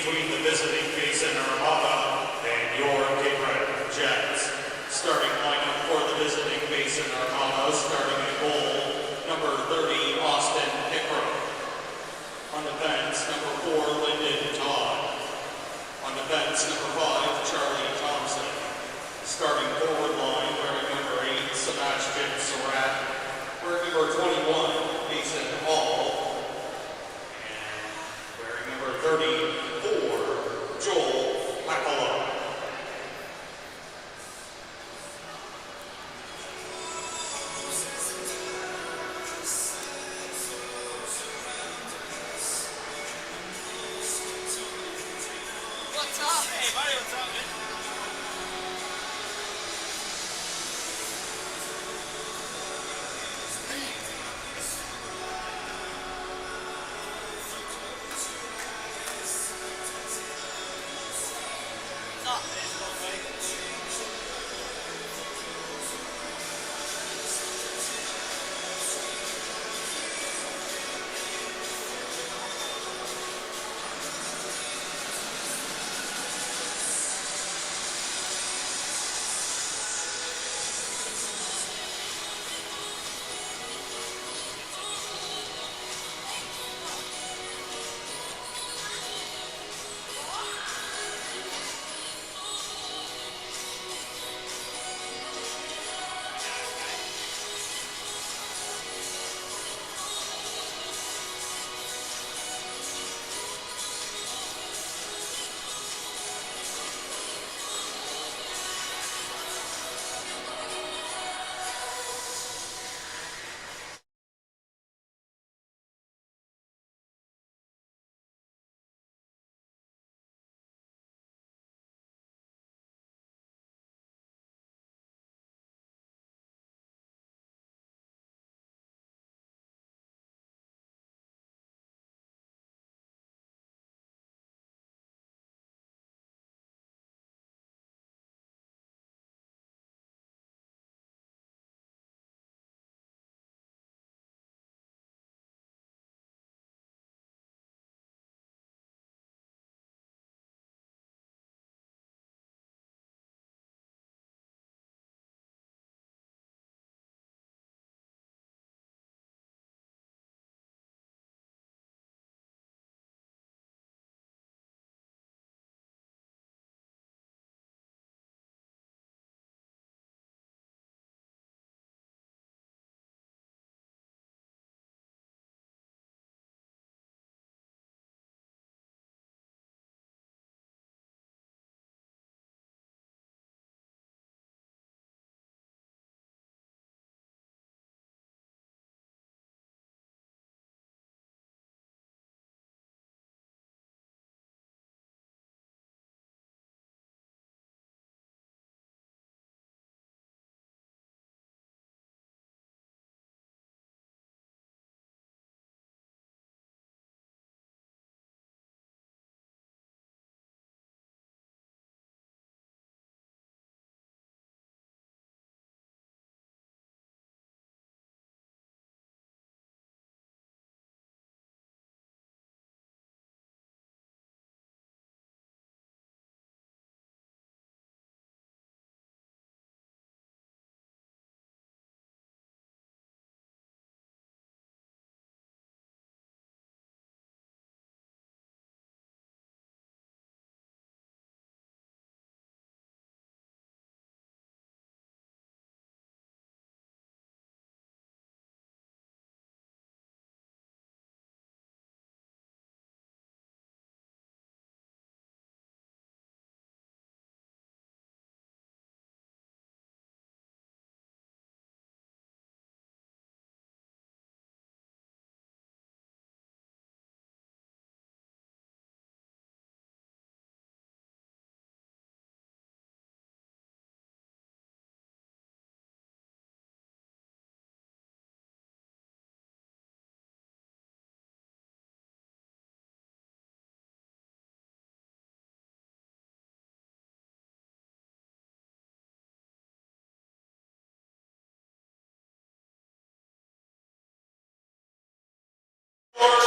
between the visiting Basin Armada and your Breton Jets. Starting lineup for the visiting Basin Armada, starting at goal, number 30, Austin Pickrow. On defense, number 4, Lyndon Todd. On defense, number 5, Charlie Thompson. Starting forward line, wearing number 8, Sebastian Surratt. Wearing number 21, Mason Hall. And wearing number 34, Joel Hakala. What's up? Hey, buddy, what's up, man? What's up, man?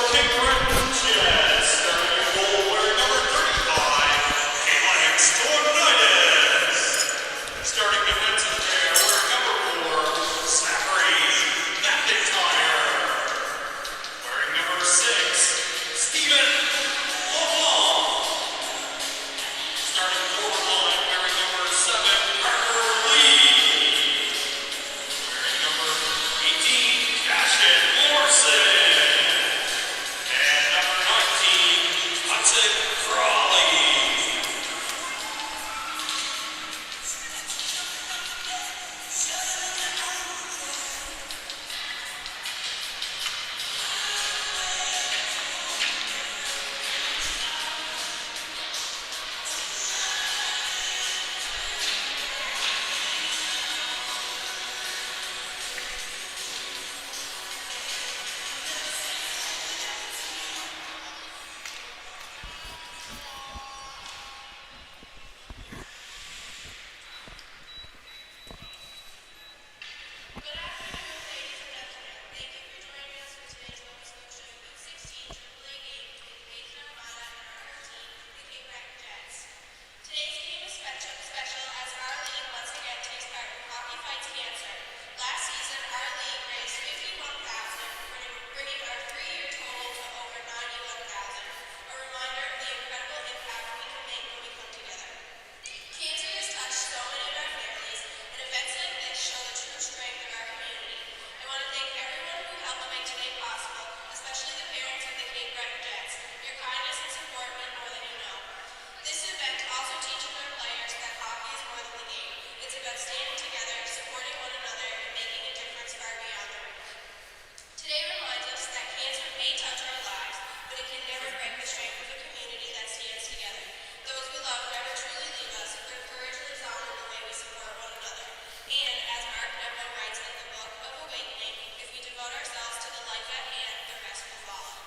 Your Breton Jets, starting at goal, wearing number 30. standing together, supporting one another, and making a difference far beyond the ring. Today reminds us that cancer may touch our lives, but it can never break the strength of a community that stands together. Those we love never truly leave us, but their courage lives on in the way we support one another. And as Mark Nebo writes in the book of Awakening, if we devote ourselves to the life at hand, the rest will follow.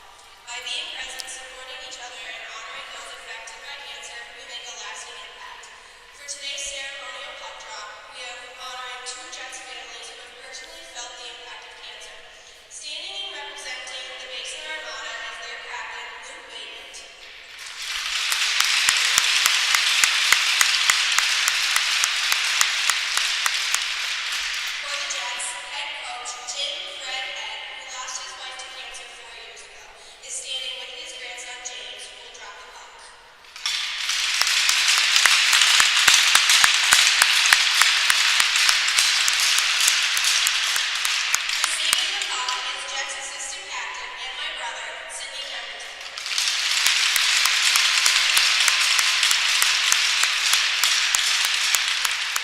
By being present, supporting each other, and honoring those affected by cancer, we make a lasting impact. For today's ceremonial puck drop, we are honoring two Jets families who have personally felt the impact of cancer. Standing and representing the Basin Armada is their captain, Luke Bateman. For the Jets, head coach Tim Fred Head, who lost his wife to cancer 4 years ago, is standing with his grandson James, who will drop the puck. Receiving the puck is Jets assistant captain and my brother, Sidney Pemberton.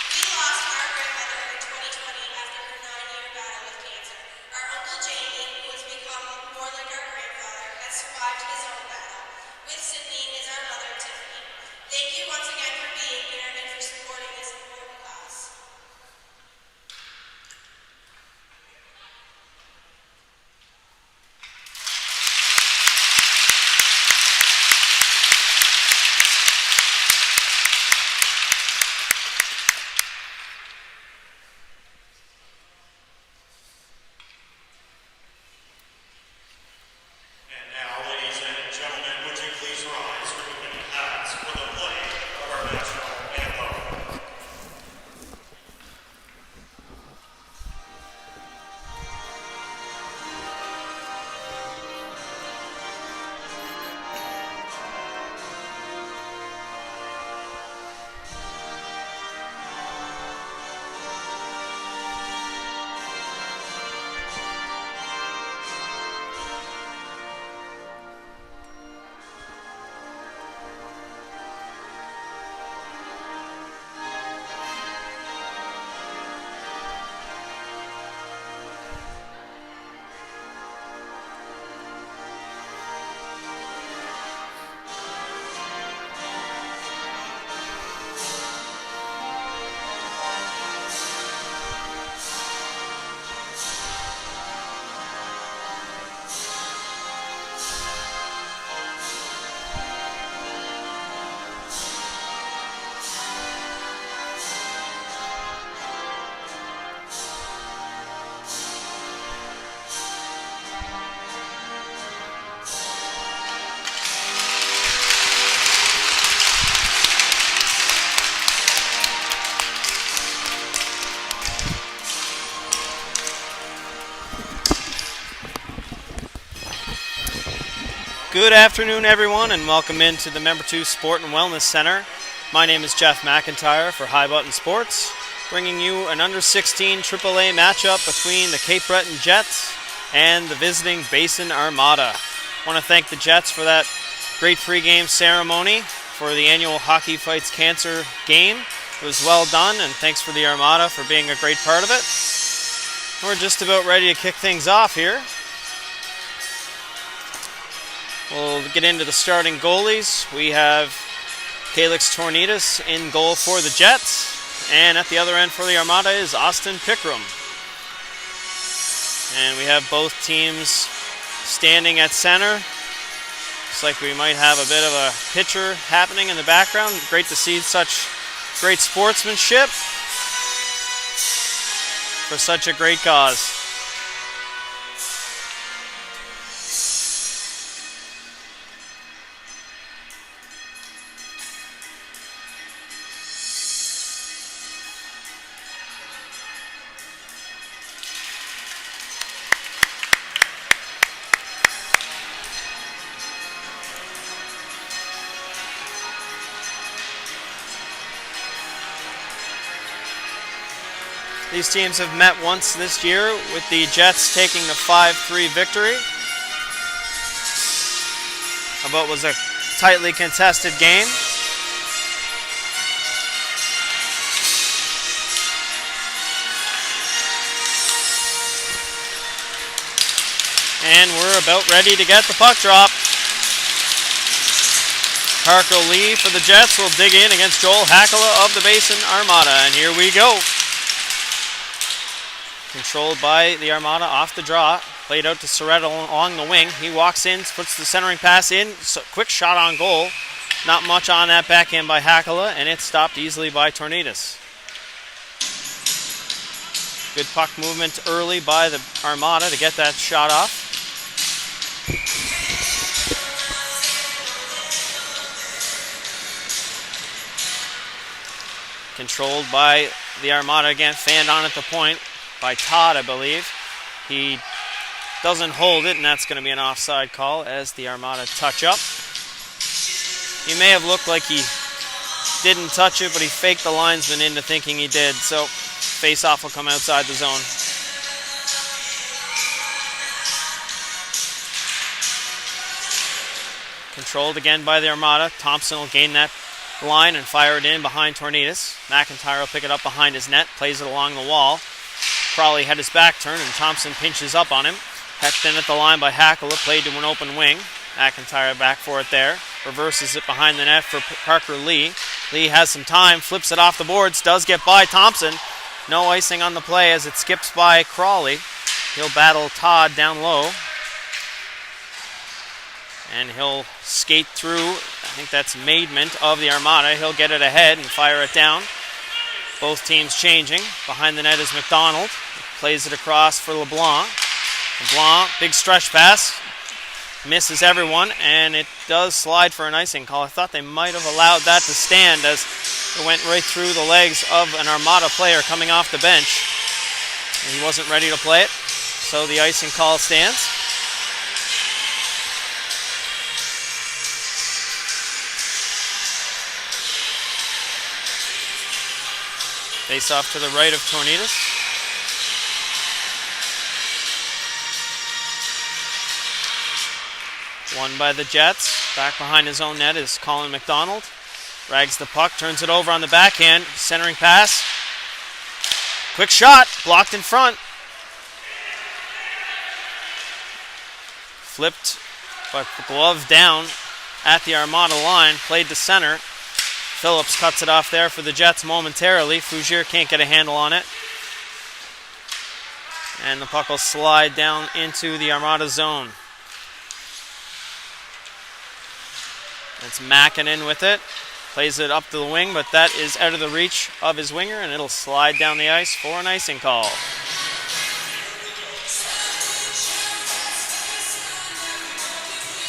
We lost our grandmother in 2020 after her 9-year battle with cancer. Our Uncle Jamie, who has become more like our grandfather, has survived his own battle. With Sydney is our mother, Tiffany. Thank you once again for being here and for supporting this important cause. And now, ladies and gentlemen, would you please rise for the winning hats for the playing of our national anthem? Good afternoon, everyone, and welcome into the Member 2 Sport and Wellness Center. My name is Jeff McIntyre for High Button Sports, bringing you an under-16 AAA matchup between the Cape Breton Jets and the visiting Basin Armada. I want to thank the Jets for that great pregame ceremony for the annual Hockey Fights Cancer game. It was well done, and thanks for the Armada for being a great part of it. We're just about ready to kick things off here. We'll get into the starting goalies. We have Calix Tornitas in goal for the Jets. And at the other end for the Armada is Austin Pickram. And we have both teams standing at center. Looks like we might have a bit of a pitcher happening in the background. Great to see such great sportsmanship for such a great cause. These teams have met once this year, with the Jets taking the 5-3 victory of what was a tightly contested game. and we're about ready to get the puck drop. Parker Lee for the Jets will dig in against Joel Hakala of the Basin Armada, and here we go. Controlled by the Armada off the draw. Played out to Soretta along the wing. He walks in, puts the centering pass in. So quick shot on goal. Not much on that backhand by Hakala, and it's stopped easily by Tornidis. Good puck movement early by the Armada to get that shot off. Controlled by the Armada again, fanned on at the point by Todd, I believe. He doesn't hold it, and that's going to be an offside call as the Armada touch up. He may have looked like he didn't touch it, but he faked the linesman into thinking he did, so face-off will come outside the zone. Controlled again by the Armada. Thompson will gain that line and fire it in behind Tornidis. McIntyre will pick it up behind his net, plays it along the wall. Crawley had his back turned, and Thompson pinches up on him. Pecked in at the line by Hakala, played to an open wing. McIntyre back for it there. Reverses it behind the net for Parker Lee. Lee has some time, flips it off the boards, does get by Thompson. No icing on the play as it skips by Crawley. He'll battle Todd down low. And he'll skate through, I think that's Maidment of the Armada. He'll get it ahead and fire it down. Both teams changing. Behind the net is McDonald. Plays it across for LeBlanc. LeBlanc, big stretch pass. Misses everyone, and it does slide for an icing call. I thought they might have allowed that to stand as it went right through the legs of an Armada player coming off the bench. And he wasn't ready to play it, so the icing call stands. Face off to the right of Tornidis. Won by the Jets. Back behind his own net is Colin McDonald. Rags the puck, turns it over on the backhand. Centering pass. Quick shot, blocked in front. Flipped, but glove down at the Armada line. Played to center. Phillips cuts it off there for the Jets momentarily. Fougere can't get a handle on it. And the puck will slide down into the Armada zone. It's Makinen with it. Plays it up to the wing, but that is out of the reach of his winger, and it'll slide down the ice for an icing call.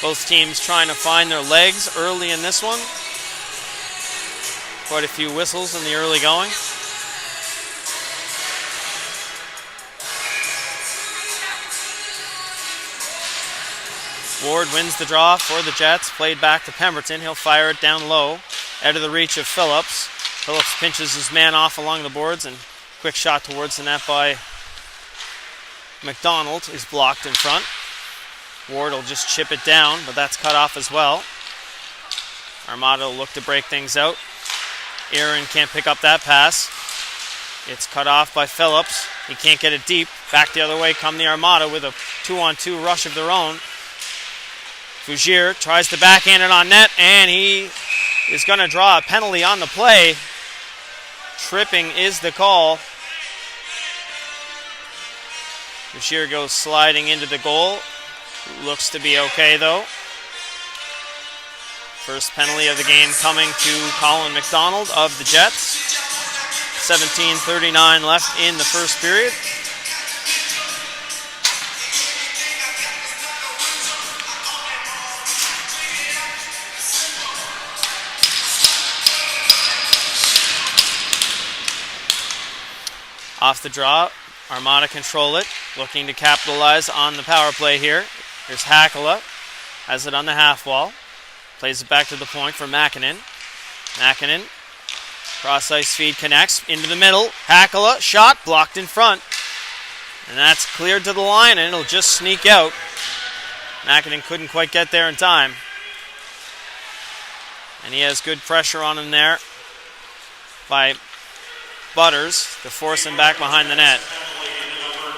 Both teams trying to find their legs early in this one. Quite a few whistles in the early going. Ward wins the draw for the Jets. Played back to Pemberton. He'll fire it down low, out of the reach of Phillips. Phillips pinches his man off along the boards, and quick shot towards the net by McDonald is blocked in front. Ward will just chip it down, but that's cut off as well. Armada will look to break things out. Aaron can't pick up that pass. It's cut off by Phillips. He can't get it deep. Back the other way come the Armada with a 2-on-2 rush of their own. Fougere tries to backhand it on net, and he is going to draw a penalty on the play. Tripping is the call. Fougere goes sliding into the goal. Looks to be okay, though. First penalty of the game coming to Colin McDonald of the Jets. 17:39 left in the first period. Off the draw, Armada control it, looking to capitalize on the power play here. Here's Hakala, has it on the half wall. Plays it back to the point for Makinen. Makinen, cross ice feed connects into the middle. Hakala, shot, blocked in front. And that's cleared to the line, and it'll just sneak out. Makinen couldn't quite get there in time. And he has good pressure on him there by Butters to force him back behind the net.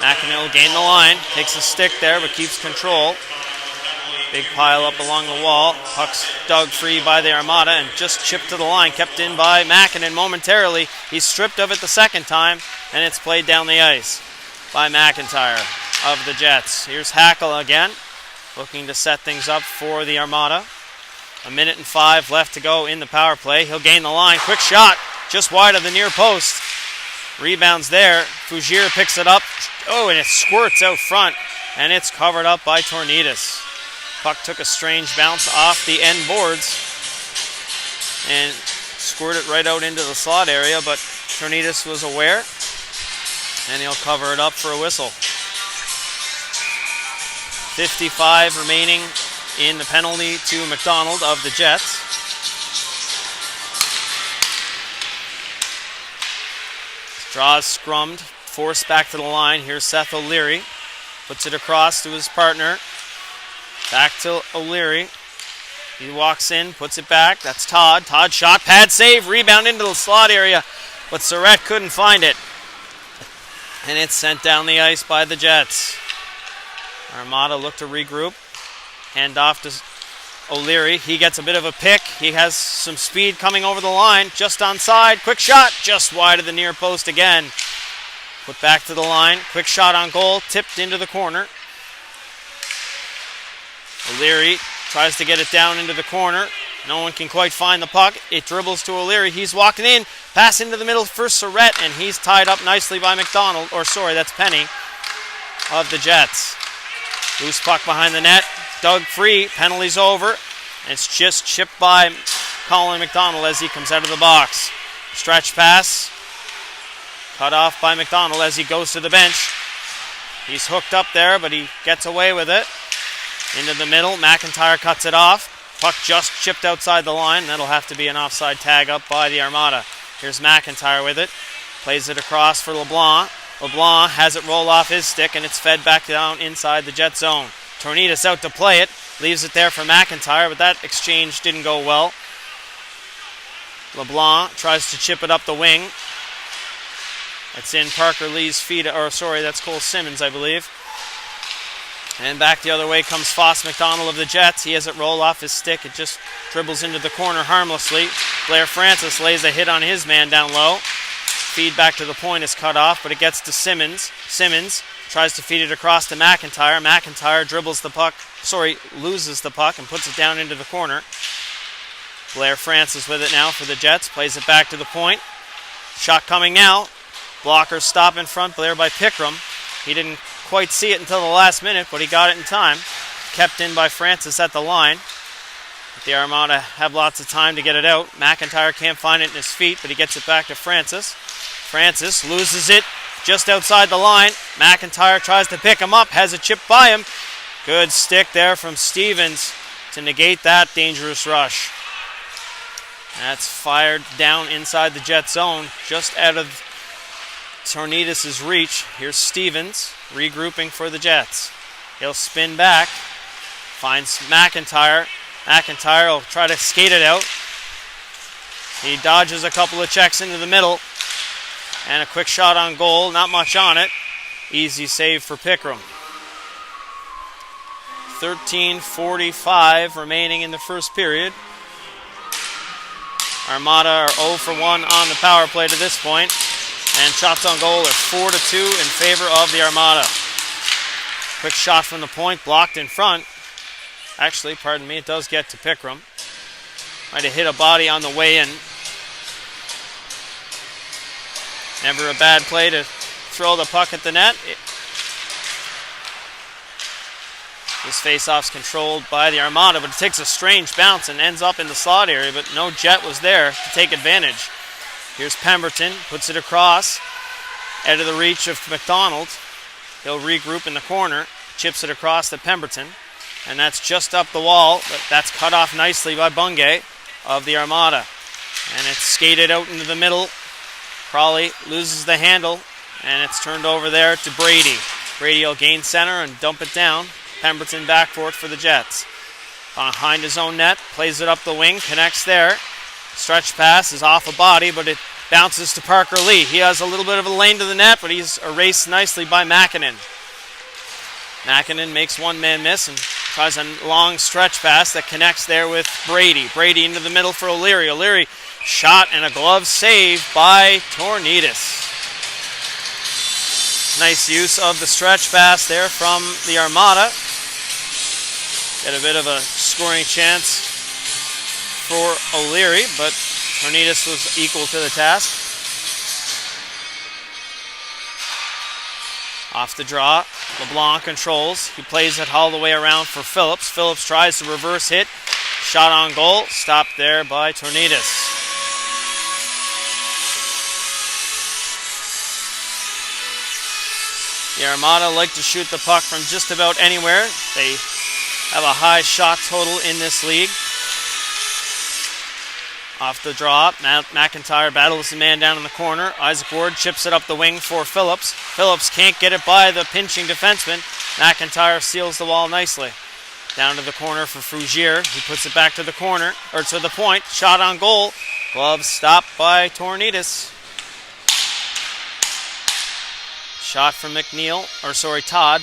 McIntyre will gain the line. Takes a stick there, but keeps control. Big pile up along the wall. Puck's dug free by the Armada and just chipped to the line. Kept in by McIntyre momentarily. He's stripped of it the second time, and it's played down the ice by McIntyre of the Jets. Here's Hackle again, looking to set things up for the Armada. 1:05 left to go in the power play. He'll gain the line. Quick shot, just wide of the near post. Rebounds there. Fougere picks it up. Oh, and it squirts out front, and it's covered up by Tornidas. Puck took a strange bounce off the end boards and squirted right out into the slot area, but Tornidas was aware, and he'll cover it up for a whistle. 55 remaining in the penalty to McDonald of the Jets. Draws scrummed, forced back to the line. Here's Seth O'Leary. Puts it across to his partner. Back to O'Leary. He walks in, puts it back. That's Todd. Todd shot, pad save, rebound into the slot area, but Surratt couldn't find it. And it's sent down the ice by the Jets. Armada look to regroup. Hand off to O'Leary. He gets a bit of a pick. He has some speed coming over the line. Just onside. Quick shot. Just wide of the near post again. Put back to the line. Quick shot on goal. Tipped into the corner. O'Leary tries to get it down into the corner. No one can quite find the puck. It dribbles to O'Leary. He's walking in. Pass into the middle for Surratt, and he's tied up nicely by McDonald. Or sorry, that's Penny of the Jets. Loose puck behind the net. Dug free. Penalty's over. It's just chipped by Colin McDonald as he comes out of the box. Stretch pass. Cut off by McDonald as he goes to the bench. He's hooked up there, but he gets away with it. Into the middle. McIntyre cuts it off. Puck just chipped outside the line. That'll have to be an offside tag up by the Armada. Here's McIntyre with it. Plays it across for LeBlanc. LeBlanc has it roll off his stick, and it's fed back down inside the Jet zone. Tornidas out to play it. Leaves it there for McIntyre, but that exchange didn't go well. LeBlanc tries to chip it up the wing. It's in Parker Lee's feet, or sorry, that's Cole Simmons, I believe. And back the other way comes Foss McDonald of the Jets. He has it roll off his stick. It just dribbles into the corner harmlessly. Blair Francis lays a hit on his man down low. Feed back to the point is cut off, but it gets to Simmons. Simmons tries to feed it across to McIntyre. McIntyre dribbles the puck, loses the puck and puts it down into the corner. Blair Francis with it now for the Jets. Plays it back to the point. Shot coming now. Blocker stop in front, Blair by Pickram. He didn't quite see it until the last minute, but he got it in time. Kept in by Francis at the line. But the Armada have lots of time to get it out. McIntyre can't find it in his feet, but he gets it back to Francis. Francis loses it just outside the line. McIntyre tries to pick him up, has a chip by him. Good stick there from Stevens to negate that dangerous rush. That's fired down inside the Jet zone, just out of Tornidas' reach. Here's Stevens regrouping for the Jets. He'll spin back, finds McIntyre. McIntyre will try to skate it out. He dodges a couple of checks into the middle, and a quick shot on goal. Not much on it. Easy save for Pickram. 13:45 remaining in the first period. Armada are 0 for 1 on the power play to this point. And shots on goal are 4-2 in favor of the Armada. Quick shot from the point, blocked in front. Actually, pardon me, it does get to Pickram. Might have hit a body on the way in. Never a bad play to throw the puck at the net. This faceoff's controlled by the Armada, but it takes a strange bounce and ends up in the slot area, but no Jet was there to take advantage. Here's Pemberton, puts it across, out of the reach of McDonald. He'll regroup in the corner, chips it across to Pemberton, and that's just up the wall, but that's cut off nicely by Bungay of the Armada. And it's skated out into the middle. Crawley loses the handle, and it's turned over there to Brady. Brady will gain center and dump it down. Pemberton back for it for the Jets. Behind his own net, plays it up the wing, connects there. Stretch pass is off a body, but it Bounces to Parker Lee. He has a little bit of a lane to the net, but he's erased nicely by Makinen. Makinen makes one man miss and tries a long stretch pass that connects there with Brady. Brady into the middle for O'Leary. O'Leary shot and a glove save by Tornidis. Nice use of the stretch pass there from the Armada. Get a bit of a scoring chance for O'Leary, but Tornidis was equal to the task. Off the draw, LeBlanc controls. He plays it all the way around for Phillips. Phillips tries to reverse hit. Shot on goal. Stopped there by Tornidis. The Armada like to shoot the puck from just about anywhere. They have a high shot total in this league. Off the draw, McIntyre battles the man down in the corner. Isaac Ward chips it up the wing for Phillips. Phillips can't get it by the pinching defenseman. McIntyre seals the wall nicely. Down to the corner for Frugier. He puts it back to the corner, or to the point. Shot on goal. Glove stopped by Tornidis. Shot from Todd,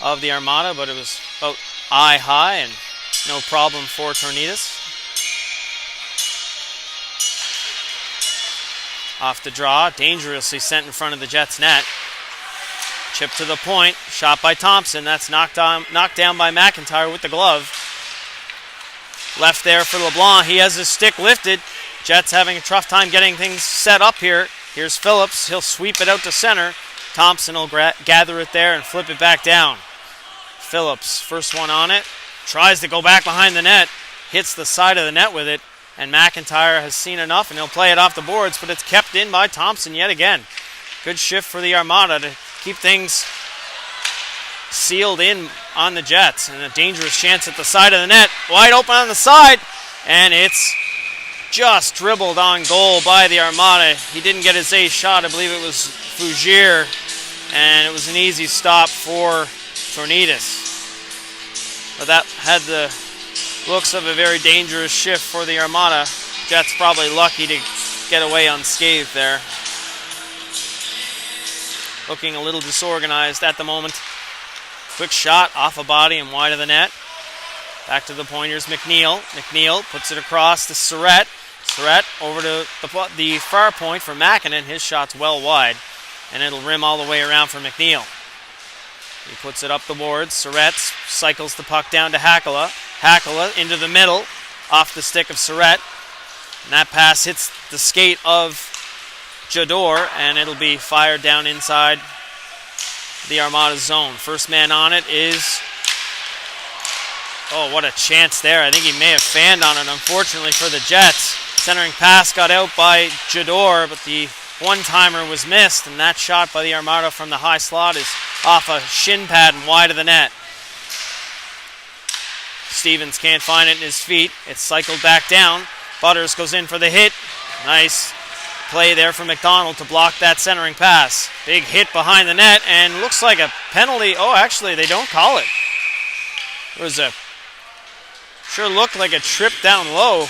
of the Armada, but it was about eye high and no problem for Tornidis. Off the draw, dangerously sent in front of the Jets' net. Chip to the point, shot by Thompson. That's knocked down by McIntyre with the glove. Left there for LeBlanc. He has his stick lifted. Jets having a tough time getting things set up here. Here's Phillips. He'll sweep it out to center. Thompson will gather it there and flip it back down. Phillips, first one on it. Tries to go back behind the net. Hits the side of the net with it. And McIntyre has seen enough, and he'll play it off the boards, but it's kept in by Thompson yet again. Good shift for the Armada to keep things sealed in on the Jets. And a dangerous chance at the side of the net. Wide open on the side, and it's just dribbled on goal by the Armada. He didn't get his ace shot. I believe it was Frugier, and it was an easy stop for Tornidis. But that had the looks of a very dangerous shift for the Armada. Jets probably lucky to get away unscathed there. Looking a little disorganized at the moment. Quick shot off a body and wide of the net. Back to the pointers, McNeil. McNeil puts it across to Surratt. Surratt over to the far point for Makinen. His shot's well wide, and it'll rim all the way around for McNeil. He puts it up the boards. Surratt cycles the puck down to Hakala. Hakala into the middle, off the stick of Surratt. And that pass hits the skate of Jador, and it'll be fired down inside the Armada zone. First man on it is... Oh, what a chance there. I think he may have fanned on it, unfortunately for the Jets. Centering pass got out by Jador, but the one-timer was missed, and that shot by the Armada from the high slot is off a shin pad and wide of the net. Stevens can't find it in his feet. It's cycled back down. Butters goes in for the hit. Nice play there for McDonald to block that centering pass. Big hit behind the net, and looks like a penalty. Oh, actually, they don't call it. It was a... Sure looked like a trip down low.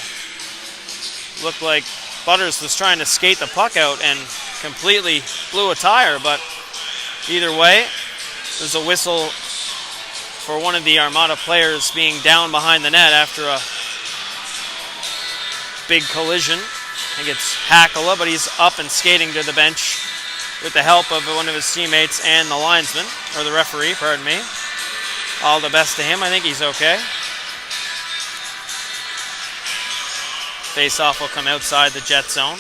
Looked like Butters was trying to skate the puck out and completely blew a tire, but either way, there's a whistle for one of the Armada players being down behind the net after a big collision. I think it's Hakala, but he's up and skating to the bench with the help of one of his teammates and the linesman, or the referee, pardon me. All the best to him. I think he's okay. Face-off will come outside the Jet zone.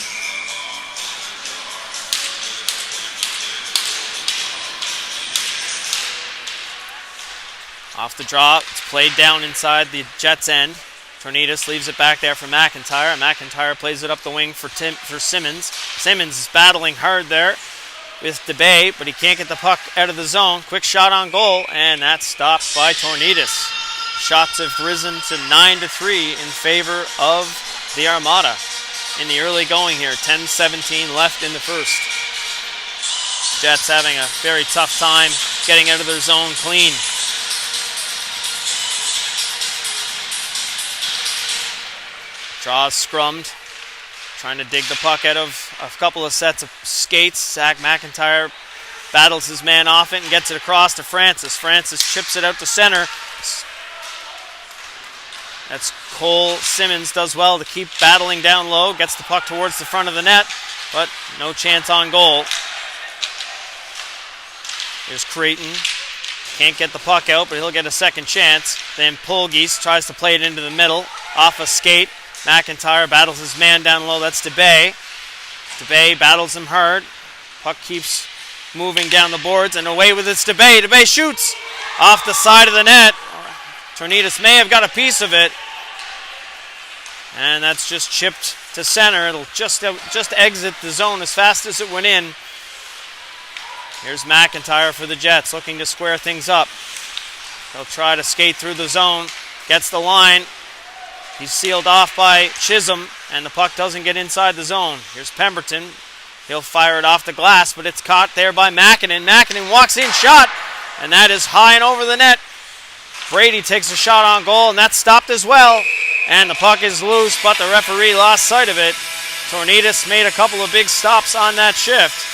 Off the draw, it's played down inside the Jets' end. Tornidis leaves it back there for McIntyre. McIntyre plays it up the wing for Simmons. Simmons is battling hard there with DeBay, but he can't get the puck out of the zone. Quick shot on goal, and that's stopped by Tornidis. Shots have risen to 9-3 in favor of the Armada in the early going here. 10-17 left in the first. Jets having a very tough time getting out of their zone clean. Draws scrummed. trying to dig the puck out of a couple of sets of skates. Zach McIntyre battles his man off it and gets it across to Francis. Francis chips it out to center. That's Cole Simmons does well to keep battling down low. Gets the puck towards the front of the net, but no chance on goal. Here's Creighton. Can't get the puck out, but he'll get a second chance. Then Polgees tries to play it into the middle. Off a skate. McIntyre battles his man down low. That's DeBay. DeBay battles him hard. Puck keeps moving down the boards, and away with it's DeBay. DeBay shoots off the side of the net. Tornitas may have got a piece of it. And that's just chipped to center. It'll just exit the zone as fast as it went in. Here's McIntyre for the Jets, looking to square things up. He'll try to skate through the zone. Gets the line. He's sealed off by Chisholm, and the puck doesn't get inside the zone. Here's Pemberton. He'll fire it off the glass, but it's caught there by Makinen. Makinen walks in, shot, and that is high and over the net. Brady takes a shot on goal, and that's stopped as well. And the puck is loose, but the referee lost sight of it. Tornitas made a couple of big stops on that shift.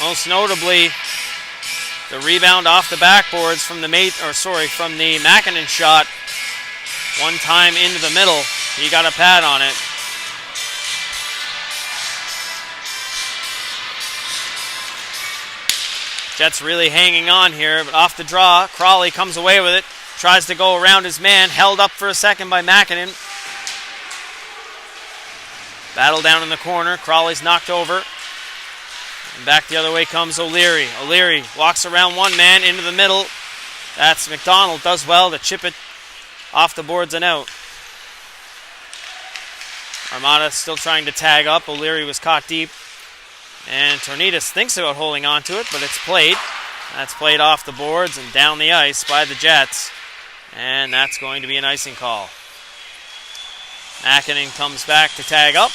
Most notably, the rebound off the backboards from the Makinen shot. One time into the middle, he got a pad on it. Jets really hanging on here, but off the draw, Crawley comes away with it, tries to go around his man, held up for a second by Makinen. Battle down in the corner, Crawley's knocked over. And back the other way comes O'Leary. O'Leary walks around one man into the middle. That's McDonald, does well to chip it off the boards and out. Armada still trying to tag up. O'Leary was caught deep. And Tornitas thinks about holding on to it, but it's played. That's played off the boards and down the ice by the Jets. And that's going to be an icing call. Makinen comes back to tag up.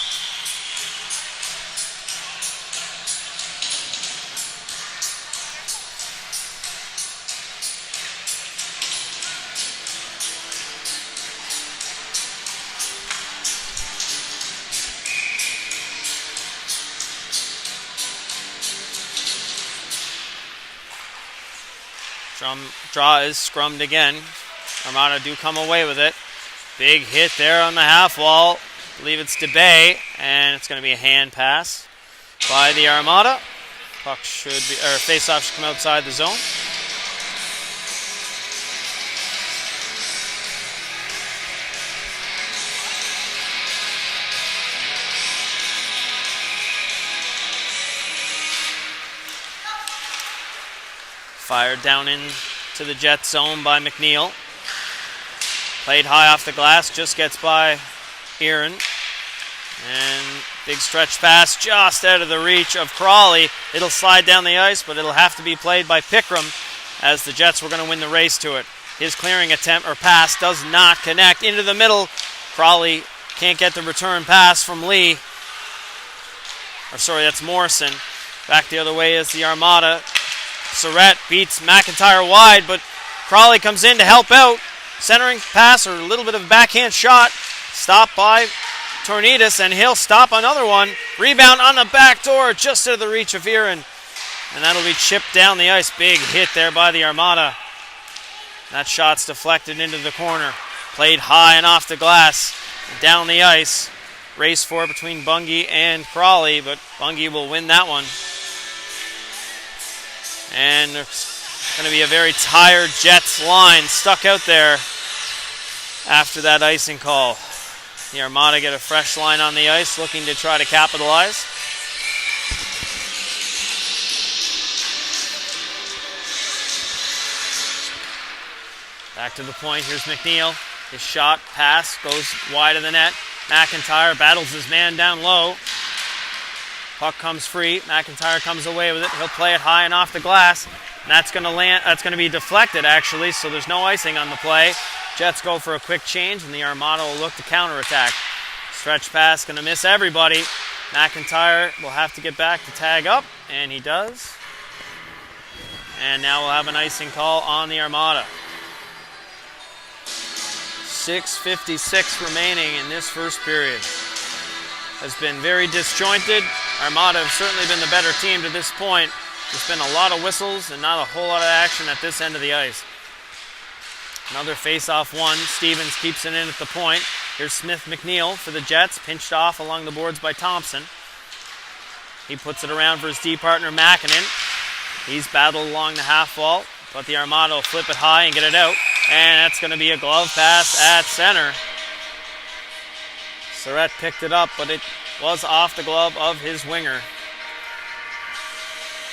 Draw is scrummed again. Armada do come away with it. Big hit there on the half wall. I believe it's DeBay, and it's going to be a hand pass by the Armada. Puck should be, or face-off should come outside the zone. Fired down into the Jets zone by McNeil. Played high off the glass, just gets by Aaron. And big stretch pass just out of the reach of Crawley. It'll slide down the ice, but it'll have to be played by Pickram as the Jets were going to win the race to it. His clearing attempt or pass does not connect into the middle. Crawley can't get the return pass from Lee. Or sorry, that's Morrison. Back the other way is the Armada. Surratt beats McIntyre wide, but Crawley comes in to help out. Centering pass or a little bit of a backhand shot. Stopped by Tornitas, and he'll stop another one. Rebound on the back door, just out of the reach of Aaron. And that'll be chipped down the ice. Big hit there by the Armada. That shot's deflected into the corner. Played high and off the glass. Down the ice. Race for it between Bungie and Crawley, but Bungie will win that one. And there's going to be a very tired Jets line stuck out there after that icing call. The Armada get a fresh line on the ice, looking to try to capitalize. Back to the point, here's McNeil. His shot, pass, goes wide of the net. McIntyre battles his man down low. Puck comes free. McIntyre comes away with it. He'll play it high and off the glass. And that's going to land. That's going to be deflected, actually, so there's no icing on the play. Jets go for a quick change, and the Armada will look to counterattack. Stretch pass, going to miss everybody. McIntyre will have to get back to tag up, and he does. And now we'll have an icing call on the Armada. 6:56 remaining in this first period. Has been very disjointed. Armada have certainly been the better team to this point. There's been a lot of whistles and not a whole lot of action at this end of the ice. Another face-off one. Stevens keeps it in at the point. Here's Smith McNeil for the Jets, pinched off along the boards by Thompson. He puts it around for his D partner Makinen. He's battled along the half wall, but the Armada will flip it high and get it out. And that's going to be a glove pass at center. Surratt picked it up, but it was off the glove of his winger.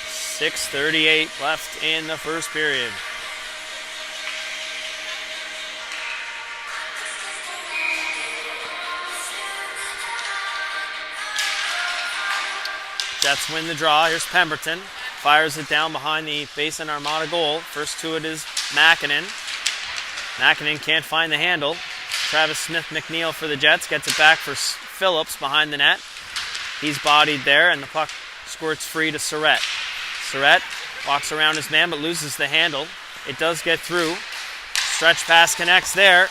6:38 left in the first period. Jets win the draw. Here's Pemberton. Fires it down behind the Basin Armada goal. First to it is Makinen. Makinen can't find the handle. Travis Smith McNeil for the Jets gets it back for Phillips behind the net. He's bodied there, and the puck squirts free to Surratt. Surratt walks around his man but loses the handle. It does get through. Stretch pass connects there,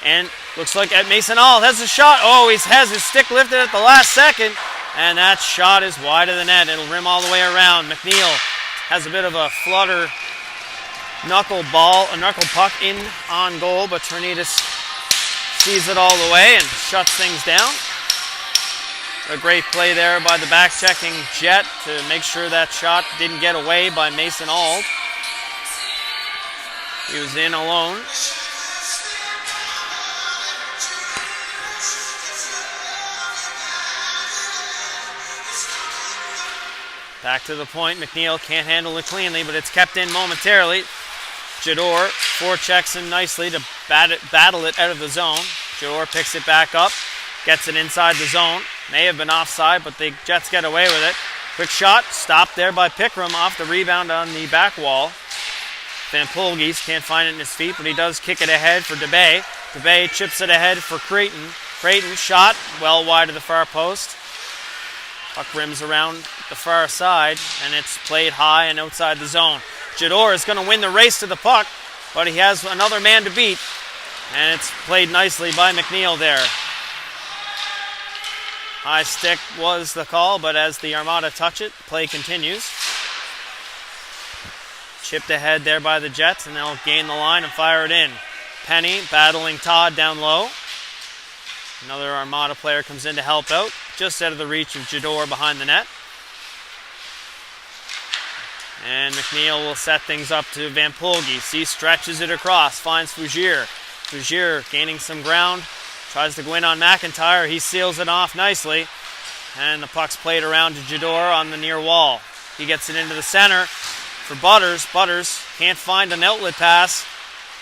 and looks like Mason Auld has a shot. Oh, he has his stick lifted at the last second, and that shot is wide of the net. It'll rim all the way around. McNeil has a bit of a flutter knuckle puck in on goal, but Tornidis sees it all the way and shuts things down. A great play there by the back-checking Jet to make sure that shot didn't get away by Mason Auld. He was in alone. Back to the point. McNeil can't handle it cleanly, but it's kept in momentarily. Jador forechecks him nicely to battle it out of the zone. Jador picks it back up, gets it inside the zone. May have been offside, but the Jets get away with it. Quick shot, stopped there by Pickram off the rebound on the back wall. Van Polgis can't find it in his feet, but he does kick it ahead for DeBay. DeBay chips it ahead for Creighton. Creighton shot well wide of the far post. Puck rims around the far side, and it's played high and outside the zone. Jador is going to win the race to the puck, but he has another man to beat, and it's played nicely by McNeil there. High stick was the call, but as the Armada touch it, play continues. Chipped ahead there by the Jets, and they'll gain the line and fire it in. Penny battling Todd down low. Another Armada player comes in to help out, just out of the reach of Jador behind the net. And McNeil will set things up to Van Polgis. He stretches it across, finds Fougier. Fougier gaining some ground, tries to go in on McIntyre. He seals it off nicely, and the puck's played around to Jador on the near wall. He gets it into the center for Butters. Butters can't find an outlet pass.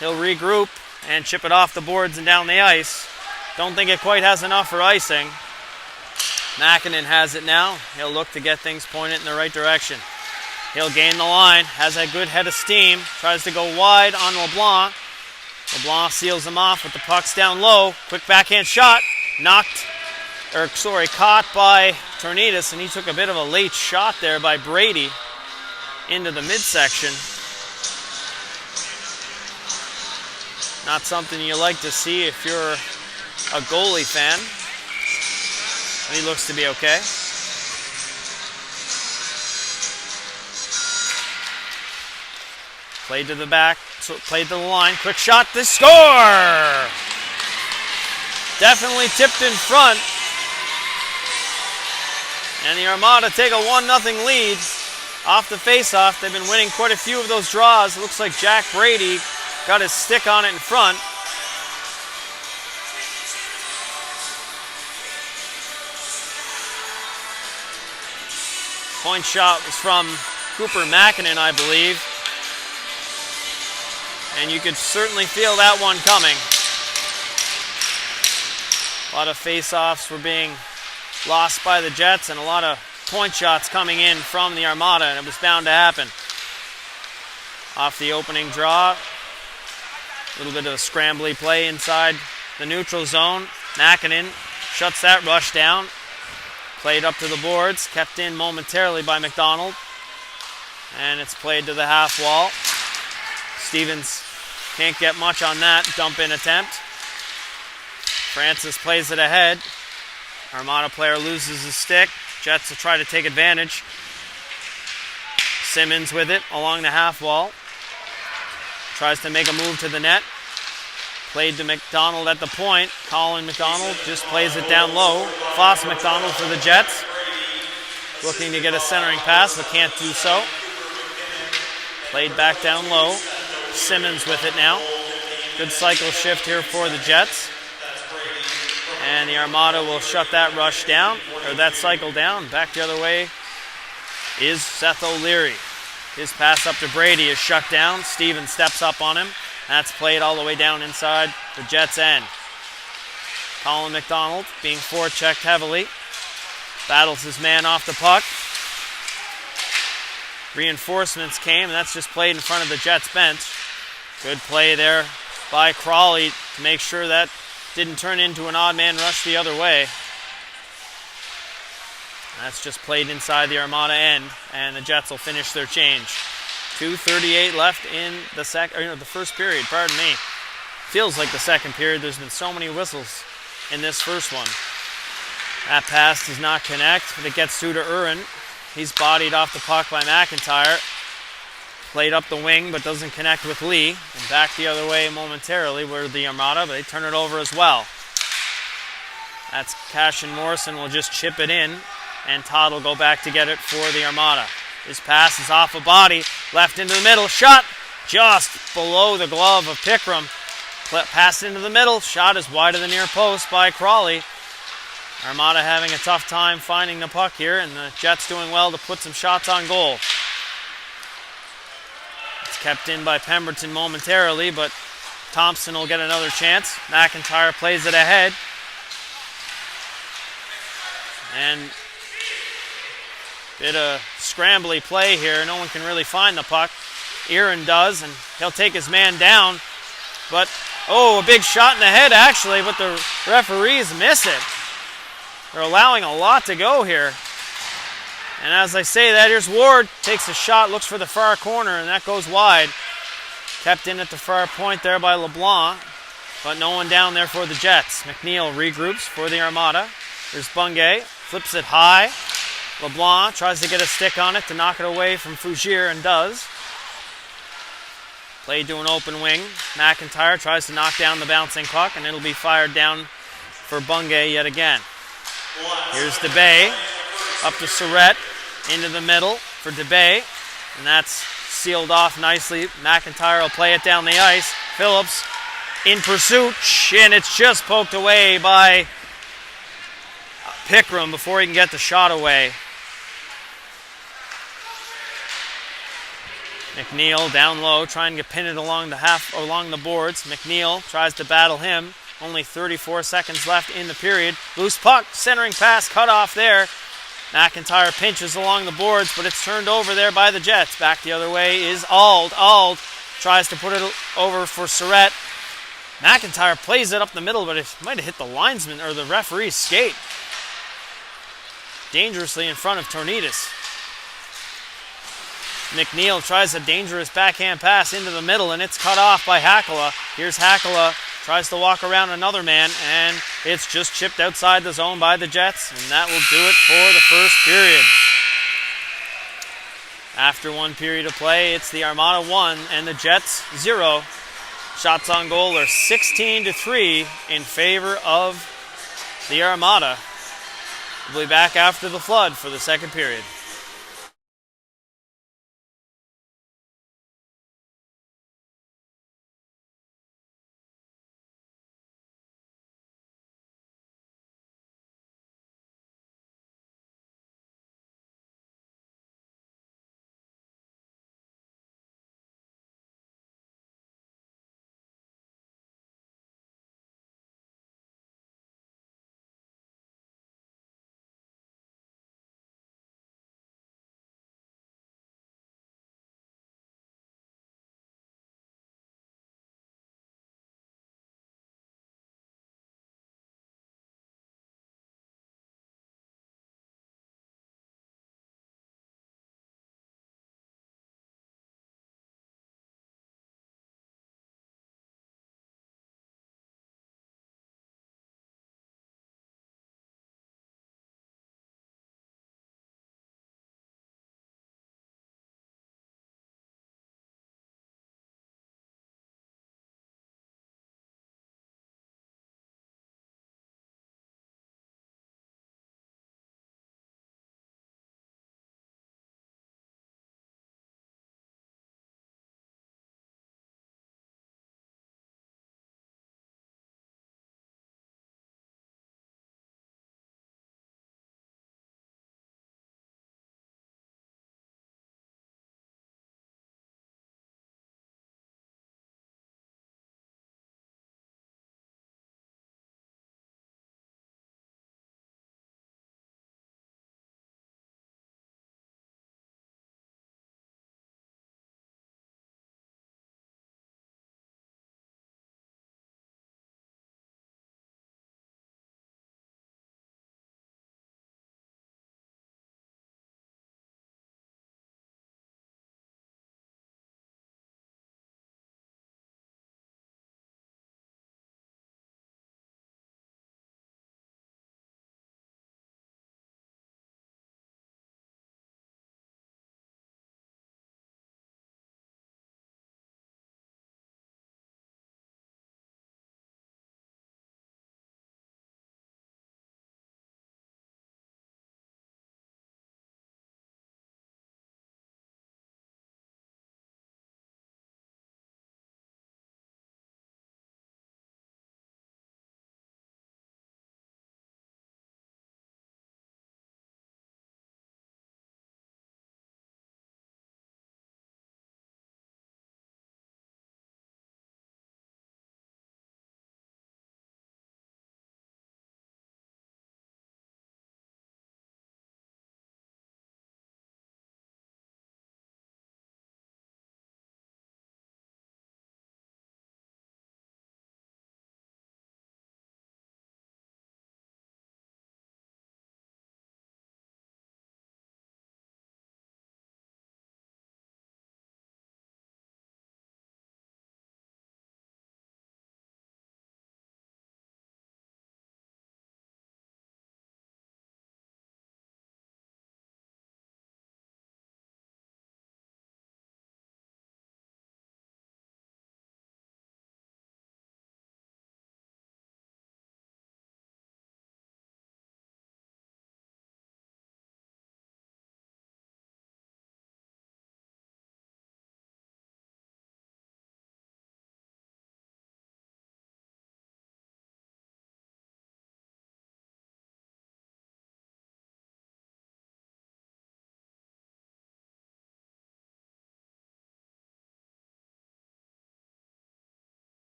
He'll regroup and chip it off the boards and down the ice. Don't think it quite has enough for icing. Makinen has it now. He'll look to get things pointed in the right direction. He'll gain the line, has a good head of steam, tries to go wide on LeBlanc. LeBlanc seals him off with the pucks down low. Quick backhand shot, caught by Tornidis, and he took a bit of a late shot there by Brady into the midsection. Not something you like to see if you're a goalie fan. But he looks to be okay. Played to the back, played to the line, quick shot, the score! Definitely tipped in front. And the Armada take a 1-0 lead off the face-off. They've been winning quite a few of those draws. It looks like Jack Brady got his stick on it in front. Point shot was from Cooper Makinen, I believe. And you could certainly feel that one coming. A lot of face-offs were being lost by the Jets and a lot of point shots coming in from the Armada, and it was bound to happen. Off the opening draw, a little bit of a scrambly play inside the neutral zone. Makinen shuts that rush down. Played up to the boards, kept in momentarily by McDonald. And it's played to the half wall. Stevens can't get much on that dump-in attempt. Francis plays it ahead. Armada player loses his stick. Jets will try to take advantage. Simmons with it along the half wall. Tries to make a move to the net. Played to McDonald at the point. Colin McDonald just plays it down low. Foss McDonald for the Jets. Looking to get a centering pass, but can't do so. Played back down low. Simmons with it now. Good cycle shift here for the Jets. And the Armada will shut that rush down, or that cycle down. Back the other way is Seth O'Leary. His pass up to Brady is shut down. Steven steps up on him. That's played all the way down inside the Jets' end. Colin McDonald being forechecked heavily. Battles his man off the puck. Reinforcements came, and that's just played in front of the Jets' bench. Good play there by Crawley to make sure that didn't turn into an odd man rush the other way. That's just played inside the Armada end, and the Jets will finish their change. 2:38 left in the the first period, pardon me. Feels like the second period. There's been so many whistles in this first one. That pass does not connect, but it gets through to Urin. He's bodied off the puck by McIntyre. Played up the wing, but doesn't connect with Lee. And back the other way momentarily were the Armada, but they turn it over as well. That's Cash and Morrison will just chip it in, and Todd will go back to get it for the Armada. His pass is off a body, left into the middle, shot just below the glove of Pickram. Pass into the middle, shot is wide of the near post by Crawley. Armada having a tough time finding the puck here, and the Jets doing well to put some shots on goal. It's kept in by Pemberton momentarily, but Thompson will get another chance. McIntyre plays it ahead. And bit of scrambly play here. No one can really find the puck. Aaron does, and he'll take his man down. But, a big shot in the head actually, but the referees miss it. They're allowing a lot to go here. And as I say that, here's Ward. Takes a shot, looks for the far corner, and that goes wide. Kept in at the far point there by LeBlanc, but no one down there for the Jets. McNeil regroups for the Armada. There's Bungay, flips it high. LeBlanc tries to get a stick on it to knock it away from Fougere, and does. Played to an open wing. McIntyre tries to knock down the bouncing puck, and it'll be fired down for Bungay yet again. Here's DeBay, up to Surrett, into the middle for DeBay, and that's sealed off nicely. McIntyre will play it down the ice. Phillips in pursuit, and it's just poked away by Pickram before he can get the shot away. McNeil down low, trying to pin it along the boards. McNeil tries to battle him. Only 34 seconds left in the period. Loose puck, centering pass cut off there. McIntyre pinches along the boards, but it's turned over there by the Jets. Back the other way is Auld. Auld tries to put it over for Surrett. McIntyre plays it up the middle, but it might have hit the linesman or the referee's skate. Dangerously in front of Tornidis. McNeil tries a dangerous backhand pass into the middle, and it's cut off by Hakala. Here's Hakala. Tries to walk around another man, and it's just chipped outside the zone by the Jets, and that will do it for the first period. After one period of play, it's the Armada 1 and the Jets 0. Shots on goal are 16-3 in favor of the Armada. We'll be back after the flood for the second period.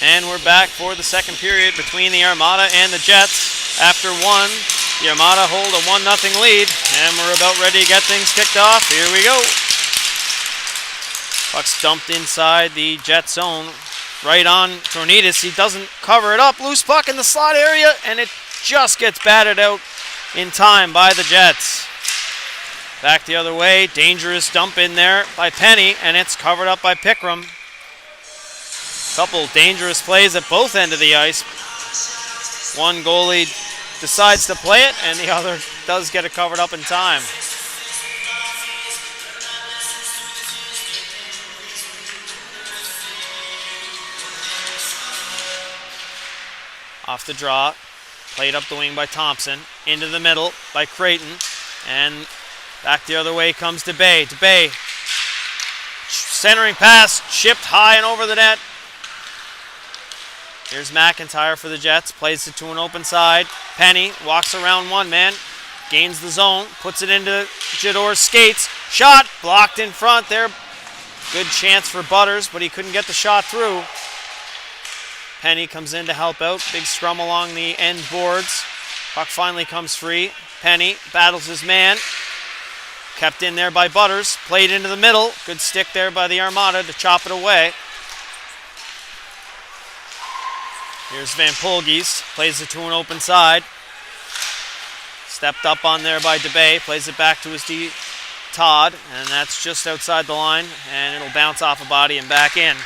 And we're back for the second period between the Armada and the Jets. After one, the Armada hold a 1-0 lead, and we're about ready to get things kicked off. Here we go. Puck's dumped inside the Jet zone, right on Tornidis. He doesn't cover it up. Loose puck in the slot area, and it just gets batted out in time by the Jets. Back the other way, dangerous dump in there by Penny, and it's covered up by Pickram. Couple dangerous plays at both ends of the ice. One goalie decides to play it, and the other does get it covered up in time. Off the draw, played up the wing by Thompson, into the middle by Creighton, and back the other way comes DeBay. DeBay, centering pass, chipped high and over the net. Here's McIntyre for the Jets, plays it to an open side. Penny walks around one man, gains the zone, puts it into Jador's skates. Shot, blocked in front there. Good chance for Butters, but he couldn't get the shot through. Penny comes in to help out. Big scrum along the end boards. Puck finally comes free. Penny battles his man. Kept in there by Butters. Played into the middle. Good stick there by the Armada to chop it away. Here's Van Polgis. Plays it to an open side. Stepped up on there by DeBay. Plays it back to his D. Todd. And that's just outside the line. And it'll bounce off a body and back in.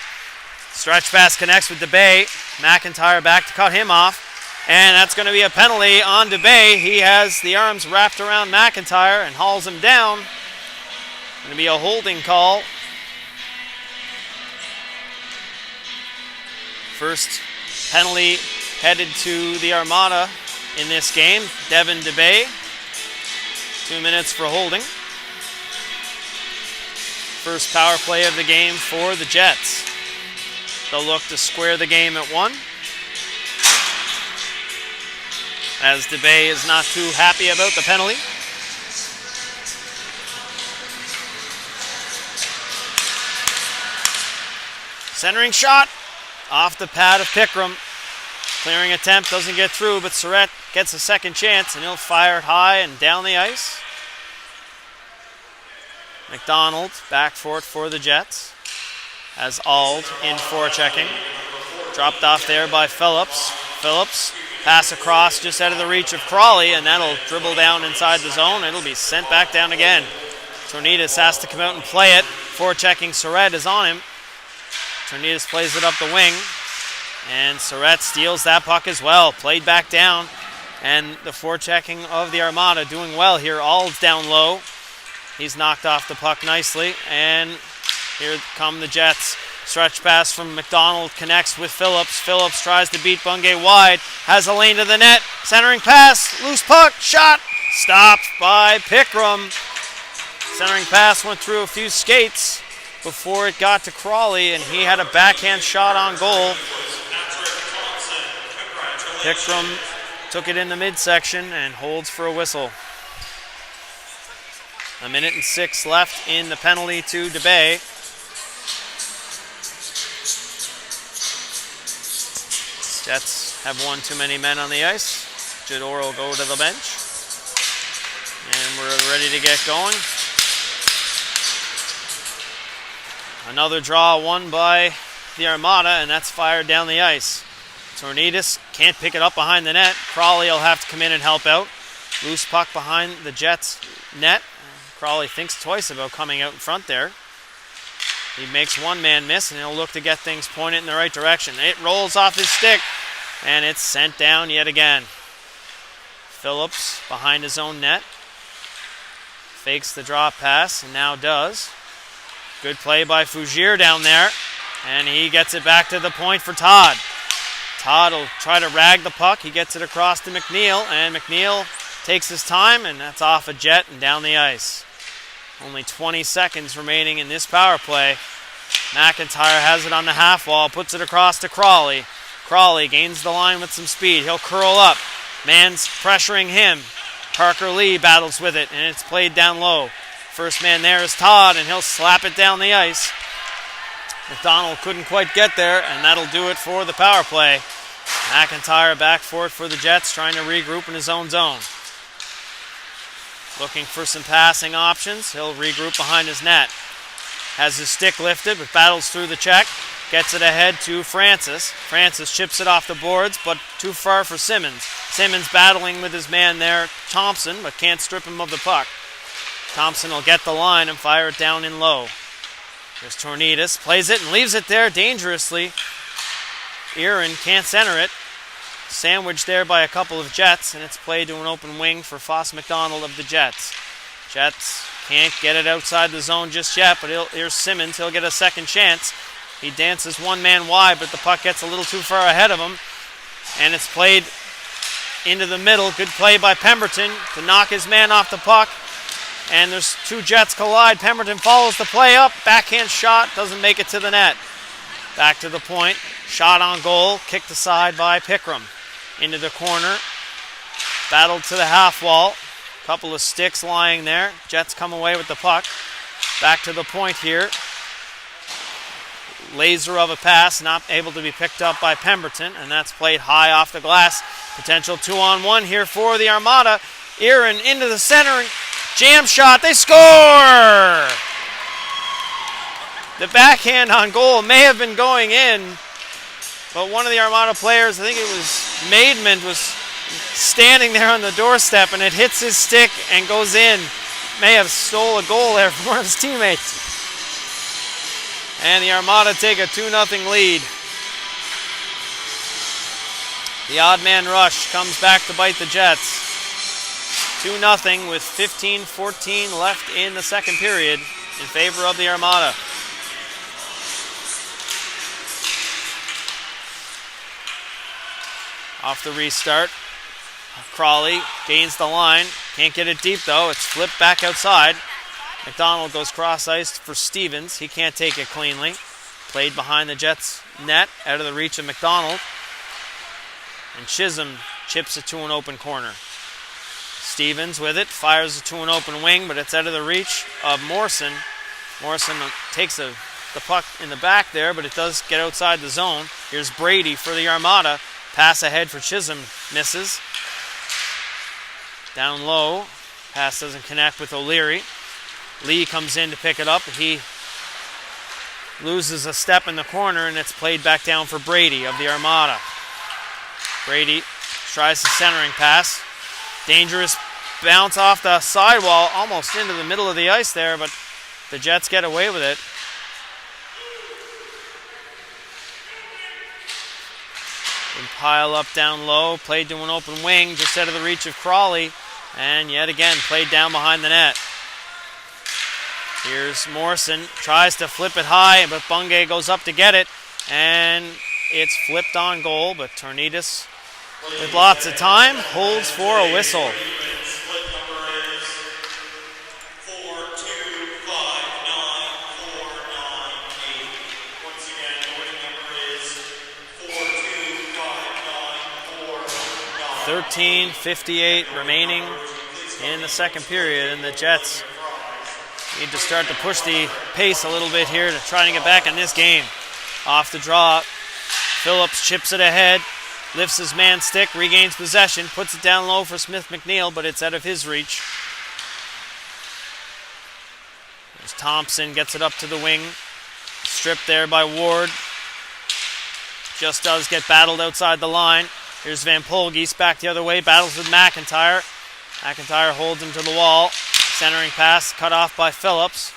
Stretch pass connects with DeBay. McIntyre back to cut him off. And that's going to be a penalty on DeBay. He has the arms wrapped around McIntyre and hauls him down. Going to be a holding call. First penalty headed to the Armada in this game. Devin DeBay. 2 minutes for holding. First power play of the game for the Jets. They'll look to square the game at 1. As DeBay is not too happy about the penalty. Centering shot off the pad of Pickram. Clearing attempt doesn't get through, but Surratt gets a second chance and he'll fire it high and down the ice. McDonald back for it for the Jets. As Ald in forechecking. Dropped off there by Phillips. Phillips, pass across just out of the reach of Crawley, and that'll dribble down inside the zone. It'll be sent back down again. Tornidis has to come out and play it. Forechecking Surratt is on him. Tornidis plays it up the wing, and Surratt steals that puck as well. Played back down, and the forechecking of the Armada doing well here. Ald's down low. He's knocked off the puck nicely, and here come the Jets. Stretch pass from McDonald connects with Phillips. Phillips tries to beat Bungay wide. Has a lane to the net. Centering pass. Loose puck. Shot. Stopped by Pickram. Centering pass went through a few skates before it got to Crawley, and he had a backhand shot on goal. Pickram took it in the midsection and holds for a whistle. 1:06 left in the penalty to DeBay. Jets have one too many men on the ice. Jador will go to the bench. And we're ready to get going. Another draw won by the Armada, and that's fired down the ice. Tornidis can't pick it up behind the net. Crawley will have to come in and help out. Loose puck behind the Jets' net. Crawley thinks twice about coming out in front there. He makes one man miss, and he'll look to get things pointed in the right direction. It rolls off his stick, and it's sent down yet again. Phillips behind his own net. Fakes the drop pass, and now does. Good play by Fougier down there, and he gets it back to the point for Todd. Todd will try to rag the puck. He gets it across to McNeil, and McNeil takes his time, and that's off a Jet and down the ice. Only 20 seconds remaining in this power play. McIntyre has it on the half wall, puts it across to Crawley. Crawley gains the line with some speed. He'll curl up. Man's pressuring him. Parker Lee battles with it, and it's played down low. First man there is Todd, and he'll slap it down the ice. McDonald couldn't quite get there, and that'll do it for the power play. McIntyre back for it for the Jets, trying to regroup in his own zone. Looking for some passing options. He'll regroup behind his net. Has his stick lifted, but battles through the check. Gets it ahead to Francis. Francis chips it off the boards, but too far for Simmons. Simmons battling with his man there, Thompson, but can't strip him of the puck. Thompson will get the line and fire it down in low. There's Tornidis, plays it and leaves it there dangerously. Aaron can't center it. Sandwiched there by a couple of Jets, and it's played to an open wing for Foss McDonald of the Jets. Jets can't get it outside the zone just yet, but here's Simmons. He'll get a second chance. He dances one man wide, but the puck gets a little too far ahead of him, and it's played into the middle. Good play by Pemberton to knock his man off the puck, and there's two Jets collide. Pemberton follows the play up. Backhand shot, doesn't make it to the net. Back to the point. Shot on goal, kicked aside by Pickram. Into the corner. Battled to the half wall. Couple of sticks lying there. Jets come away with the puck. Back to the point here. Laser of a pass, not able to be picked up by Pemberton, and that's played high off the glass. Potential 2-on-1 here for the Armada. Aaron into the center. Jam shot. They score! The backhand on goal may have been going in, but one of the Armada players, I think it was Maidment, was standing there on the doorstep, and it hits his stick and goes in. May have stole a goal there from one of his teammates. And the Armada take a 2-0 lead. The odd man rush comes back to bite the Jets. 2-0 with 15:14 left in the second period in favor of the Armada. Off the restart. Crawley gains the line. Can't get it deep though. It's flipped back outside. McDonald goes cross-ice for Stevens. He can't take it cleanly. Played behind the Jets' net, out of the reach of McDonald. And Chisholm chips it to an open corner. Stevens with it, fires it to an open wing, but it's out of the reach of Morrison. Morrison takes the puck in the back there, but it does get outside the zone. Here's Brady for the Armada. Pass ahead for Chisholm, misses. Down low, pass doesn't connect with O'Leary. Lee comes in to pick it up. He loses a step in the corner, and it's played back down for Brady of the Armada. Brady tries the centering pass. Dangerous bounce off the sidewall, almost into the middle of the ice there, but the Jets get away with it. And pile up down low, played to an open wing, just out of the reach of Crawley, and yet again played down behind the net. Here's Morrison, tries to flip it high, but Bungay goes up to get it, and it's flipped on goal, but Tornidis, with lots of time, holds for a whistle. .58 remaining in the second period, and the Jets need to start to push the pace a little bit here to try and get back in this game. Off the draw, Phillips chips it ahead, lifts his man's stick, regains possession, puts it down low for Smith McNeil, but it's out of his reach. There's Thompson, gets it up to the wing, stripped there by Ward. Just does get battled outside the line. Here's Van Polgees back the other way, battles with McIntyre. McIntyre holds him to the wall. Centering pass cut off by Phillips.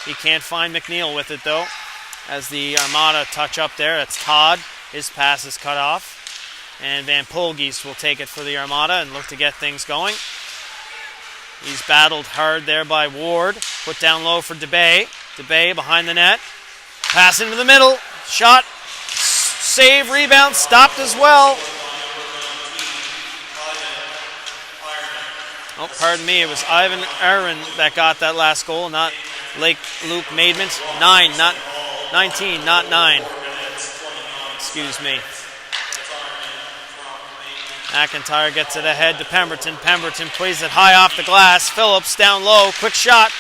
He can't find McNeil with it though. As the Armada touch up there, that's Todd. His pass is cut off. And Van Polgees will take it for the Armada and look to get things going. He's battled hard there by Ward. Put down low for DeBay. DeBay behind the net. Pass into the middle. Shot. Save, rebound, stopped as well. Oh, pardon me, it was Ivan Aaron that got that last goal, not Luke Maidment. 19, not 9. Excuse me. McIntyre gets it ahead to Pemberton. Pemberton plays it high off the glass. Phillips down low, quick shot.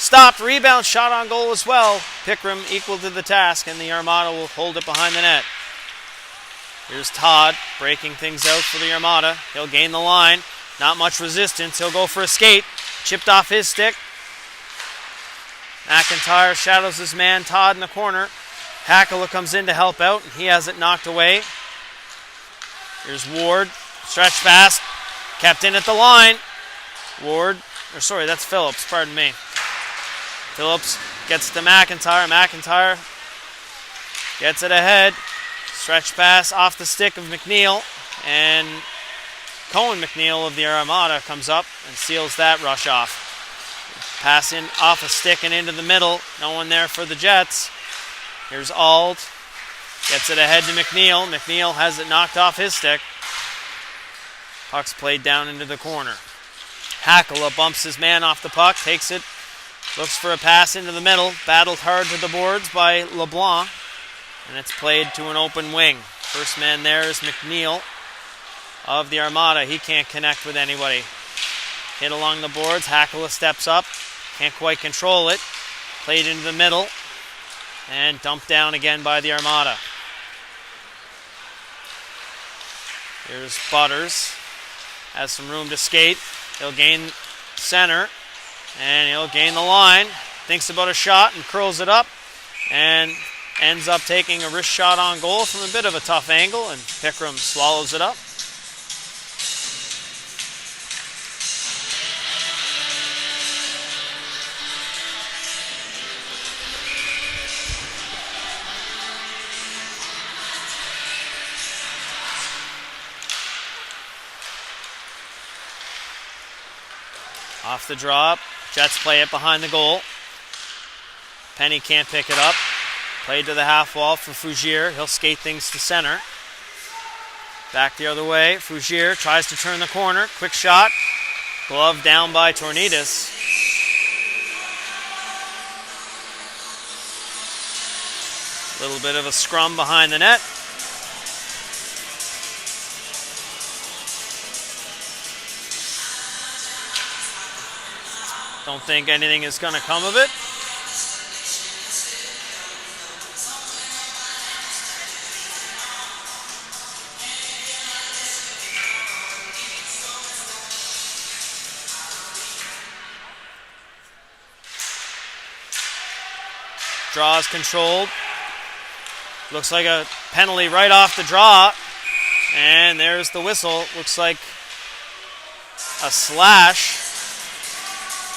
Stopped, rebound, shot on goal as well. Pickram equal to the task, and the Armada will hold it behind the net. Here's Todd breaking things out for the Armada. He'll gain the line. Not much resistance. He'll go for a skate. Chipped off his stick. McIntyre shadows his man, Todd, in the corner. Hackala comes in to help out, and he has it knocked away. Here's Ward. Stretch pass. Kept in at the line. That's Phillips, pardon me. Phillips gets to McIntyre. McIntyre gets it ahead. Stretch pass off the stick of McNeil. And Cohen McNeil of the Armada comes up and seals that rush off. Pass in off a stick and into the middle. No one there for the Jets. Here's Ald. Gets it ahead to McNeil. McNeil has it knocked off his stick. Puck's played down into the corner. Hackala bumps his man off the puck. Takes it. Looks for a pass into the middle. Battled hard to the boards by LeBlanc. And it's played to an open wing. First man there is McNeil of the Armada. He can't connect with anybody. Hit along the boards. Hackala steps up. Can't quite control it. Played into the middle. And dumped down again by the Armada. Here's Butters. Has some room to skate. He'll gain center. And he'll gain the line. Thinks about a shot and curls it up. And ends up taking a wrist shot on goal from a bit of a tough angle. And Pickram swallows it up. Off the drop. Jets play it behind the goal. Penny can't pick it up. Played to the half wall for Fougier. He'll skate things to center. Back the other way. Fougier tries to turn the corner. Quick shot. Glove down by Tornidas. Little bit of a scrum behind the net. Don't think anything is going to come of it. Draw is controlled. Looks like a penalty right off the draw. And there's the whistle. Looks like a slash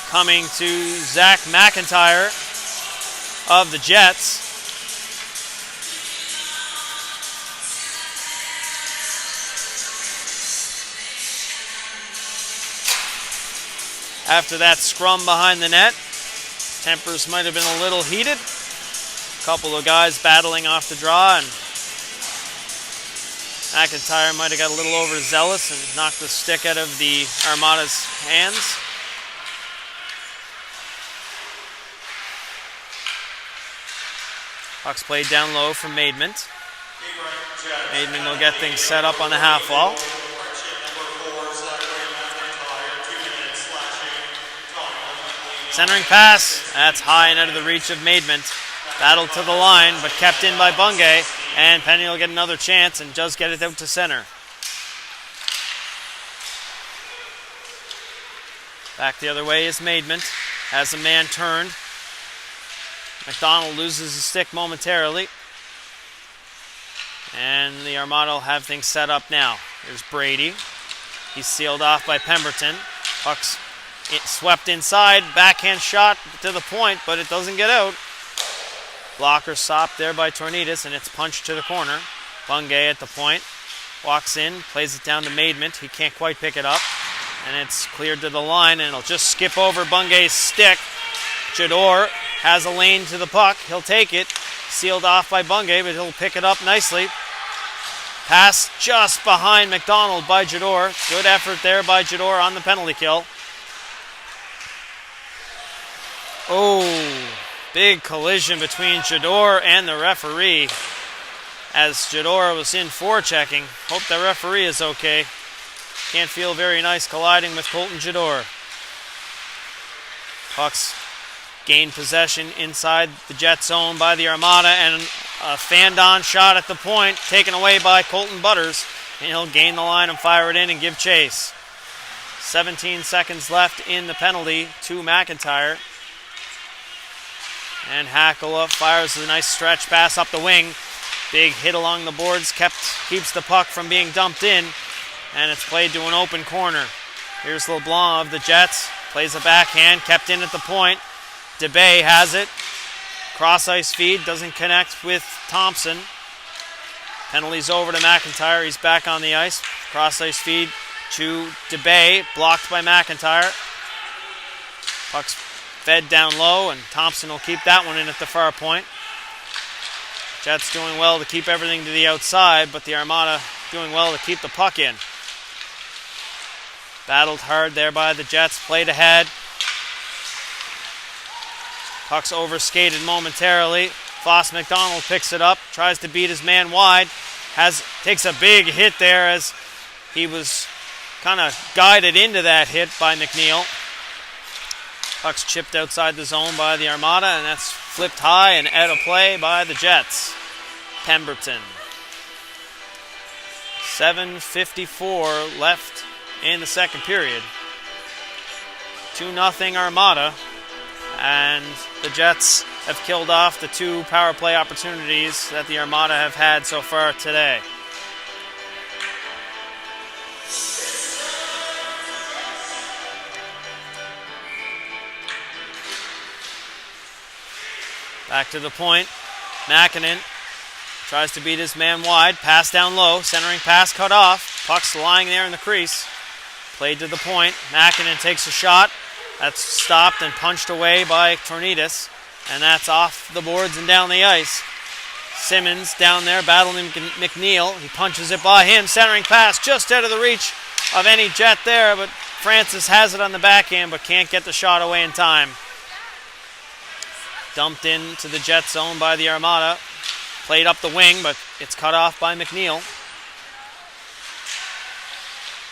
coming to Zach McIntyre of the Jets. After that scrum behind the net, tempers might have been a little heated. A couple of guys battling off the draw, and McIntyre might have got a little overzealous and knocked the stick out of the Armada's hands. Puck's played down low from Maidment. Maidment will get things set up on the half wall. Centering pass. That's high and out of the reach of Maidment. Battled to the line, but kept in by Bungay. And Penny will get another chance and does get it out to center. Back the other way is Maidment. Has a man turned. McDonald loses his stick momentarily. And the Armada will have things set up now. Here's Brady. He's sealed off by Pemberton. Puck's swept inside. Backhand shot to the point, but it doesn't get out. Blocker stopped there by Tornidas, and it's punched to the corner. Bungay at the point. Walks in, plays it down to Maidment. He can't quite pick it up. And it's cleared to the line, and it'll just skip over Bungay's stick. Jador has a lane to the puck. He'll take it. Sealed off by Bungay, but he'll pick it up nicely. Pass just behind McDonald by Jador. Good effort there by Jador on the penalty kill. Oh, big collision between Jador and the referee as Jador was in forechecking. Hope the referee is okay. Can't feel very nice colliding with Colton Jador. Puck's gained possession inside the Jet zone by the Armada, and a fan-on shot at the point taken away by Colton Butters, and he'll gain the line and fire it in and give chase. 17 seconds left in the penalty to McIntyre. And Hakala fires a nice stretch pass up the wing. Big hit along the boards, keeps the puck from being dumped in, and it's played to an open corner. Here's LeBlanc of the Jets, plays a backhand, kept in at the point. DeBay has it. Cross ice feed, doesn't connect with Thompson. Penalty's over to McIntyre, he's back on the ice. Cross ice feed to DeBay, blocked by McIntyre. Puck's fed down low, and Thompson will keep that one in at the far point. Jets doing well to keep everything to the outside, but the Armada doing well to keep the puck in. Battled hard there by the Jets, played ahead. Puck's overskated momentarily. Foss McDonald picks it up, tries to beat his man wide. Takes a big hit there as he was kind of guided into that hit by McNeil. Puck's chipped outside the zone by the Armada, and that's flipped high and out of play by the Jets. Pemberton. 7:54 left in the second period. 2-0 Armada, and the Jets have killed off the 2 power play opportunities that the Armada have had so far today. Back to the point. Mäkinen tries to beat his man wide. Pass down low. Centering pass cut off. Puck's lying there in the crease. Played to the point. Mäkinen takes a shot. That's stopped and punched away by Tornidas. And that's off the boards and down the ice. Simmons down there battling McNeil. He punches it by him. Centering pass just out of the reach of any Jet there. But Francis has it on the backhand but can't get the shot away in time. Dumped into the Jet zone by the Armada. Played up the wing, but it's cut off by McNeil.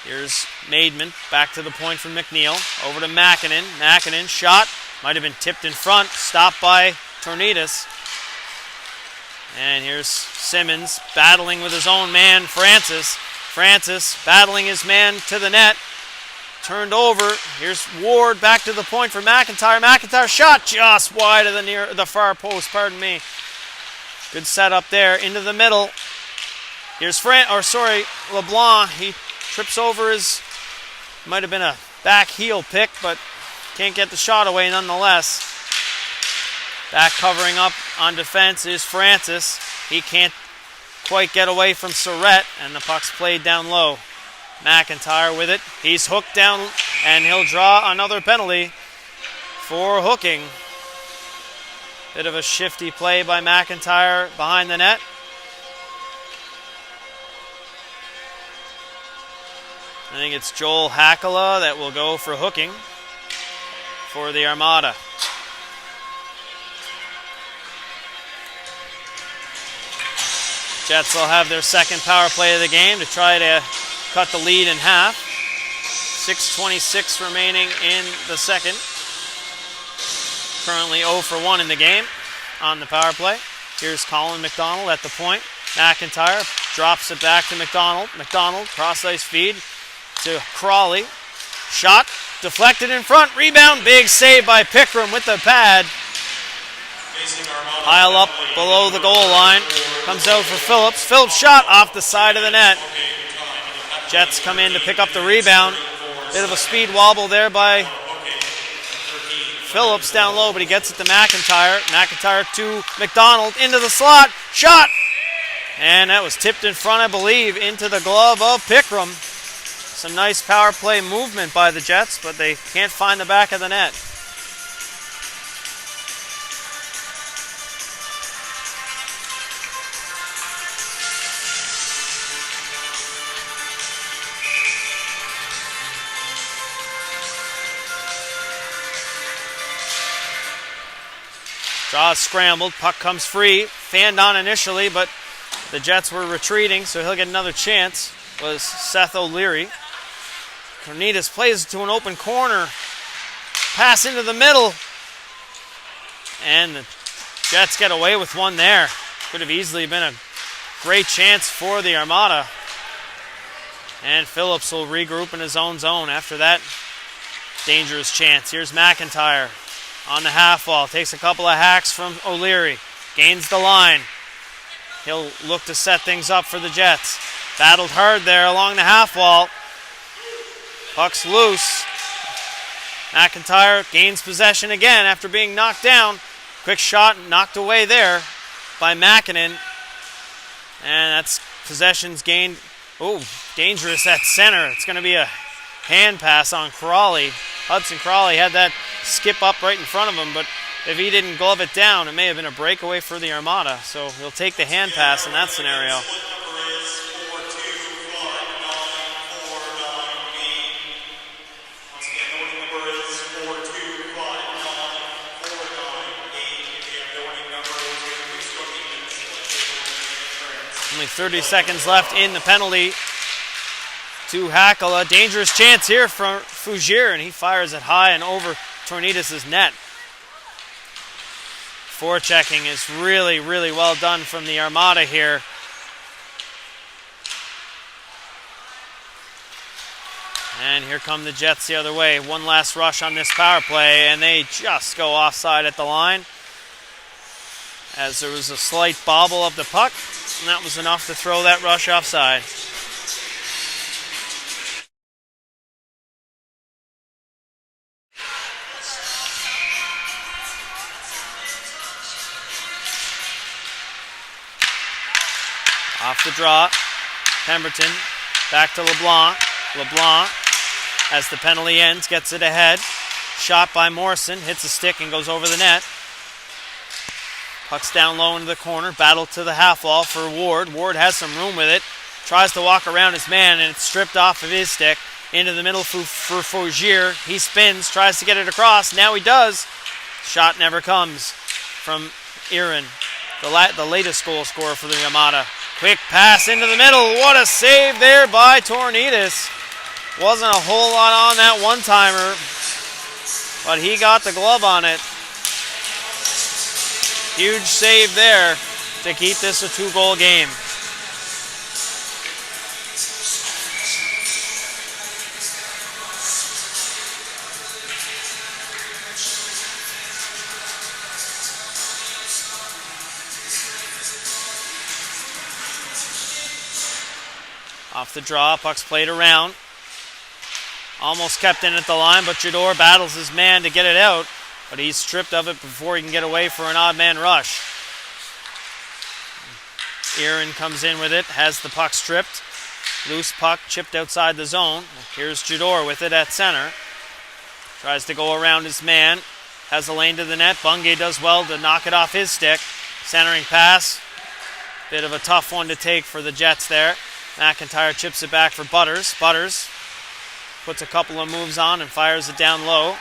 Here's Maidman, back to the point from McNeil. Over to Mäkinen. Mäkinen, shot. Might have been tipped in front. Stopped by Tornidas. And here's Simmons battling with his own man, Francis. Francis battling his man to the net. Turned over. Here's Ward back to the point for McIntyre. McIntyre shot just wide of the far post. Pardon me. Good setup there into the middle. Here's LeBlanc. He trips over his. Might have been a back heel pick, but can't get the shot away nonetheless. Back covering up on defense is Francis. He can't quite get away from Surrett, and the puck's played down low. McIntyre with it. He's hooked down, and he'll draw another penalty for hooking. Bit of a shifty play by McIntyre behind the net. I think it's Joel Hakala that will go for hooking for the Armada. Jets will have their second power play of the game to try to cut the lead in half. 6:26 remaining in the second. Currently 0 for 1 in the game on the power play. Here's Colin McDonald at the point. McIntyre drops it back to McDonald. McDonald, cross-ice feed to Crawley. Shot, deflected in front, rebound, big save by Pickram with the pad. Pile up below the goal line. Comes out for Phillips. Phillips shot off the side of the net. Jets come in to pick up the rebound. Bit of a speed wobble there by Phillips down low, but he gets it to McIntyre. McIntyre to McDonald into the slot. Shot! And that was tipped in front, I believe, into the glove of Pickram. Some nice power play movement by the Jets, but they can't find the back of the net. Draw scrambled, puck comes free, fanned on initially, but the Jets were retreating, so he'll get another chance, was Seth O'Leary. Cornelius plays to an open corner, pass into the middle, And the Jets get away with one there. Could have easily been a great chance for the Armada. And Phillips will regroup in his own zone after that dangerous chance. Here's McIntyre on the half wall. Takes a couple of hacks from O'Leary. Gains the line. He'll look to set things up for the Jets. Battled hard there along the half wall. Puck's loose. McIntyre gains possession again after being knocked down. Quick shot knocked away there by Makinen. And that's possessions gained. Oh, dangerous at center. It's going to be a hand pass on Crawley. Hudson Crawley had that skip up right in front of him, but if he didn't glove it down, it may have been a breakaway for the Armada. So he'll take the hand pass in that scenario. Only 30 seconds left in the penalty to Hackle. A dangerous chance here from Fougere, and he fires it high and over Tornidis' net. Forechecking is really, really well done from the Armada here. And here come the Jets the other way. One last rush on this power play, and they just go offside at the line, as there was a slight bobble of the puck, and that was enough to throw that rush offside. Off the draw, Pemberton back to LeBlanc. LeBlanc, as the penalty ends, gets it ahead. Shot by Morrison, hits a stick and goes over the net. Puck's down low into the corner, battle to the half wall for Ward. Ward has some room with it, tries to walk around his man, and it's stripped off of his stick. Into the middle for Fougere. He spins, tries to get it across. Now he does. Shot never comes from Aaron, the latest goal scorer for the Armada. Quick pass into the middle. What a save there by Tornidis. Wasn't a whole lot on that one-timer, but he got the glove on it. Huge save there to keep this a two-goal game. Off the draw, puck's played around. Almost kept in at the line, but Jador battles his man to get it out, but he's stripped of it before he can get away for an odd man rush. Aaron comes in with it, has the puck stripped. Loose puck chipped outside the zone. Here's Jador with it at center. Tries to go around his man. Has a lane to the net. Bungay does well to knock it off his stick. Centering pass. Bit of a tough one to take for the Jets there. McIntyre chips it back for Butters. Butters puts a couple of moves on and fires it down low.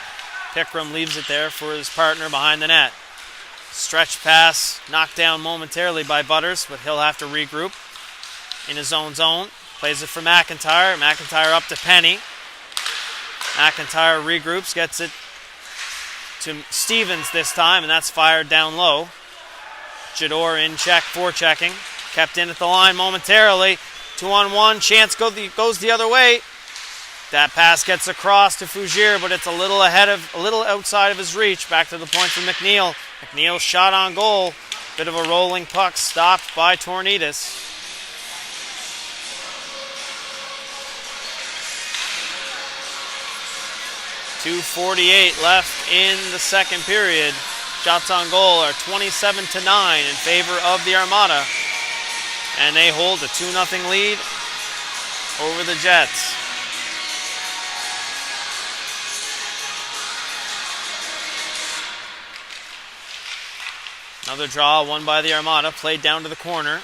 Pickram leaves it there for his partner behind the net. Stretch pass knocked down momentarily by Butters, but he'll have to regroup in his own zone. Plays it for McIntyre. McIntyre up to Penny. McIntyre regroups, gets it to Stevens this time, and that's fired down low. Jador in check, forechecking. Kept in at the line momentarily. 2-on-1, chance goes the other way. That pass gets across to Fougere, but it's a little outside of his reach. Back to the point for McNeil. McNeil shot on goal. Bit of a rolling puck stopped by Tornidis. .248 left in the second period. Shots on goal are 27-9 in favor of the Armada. And they hold a 2-0 lead over the Jets. Another draw won by the Armada, played down to the corner.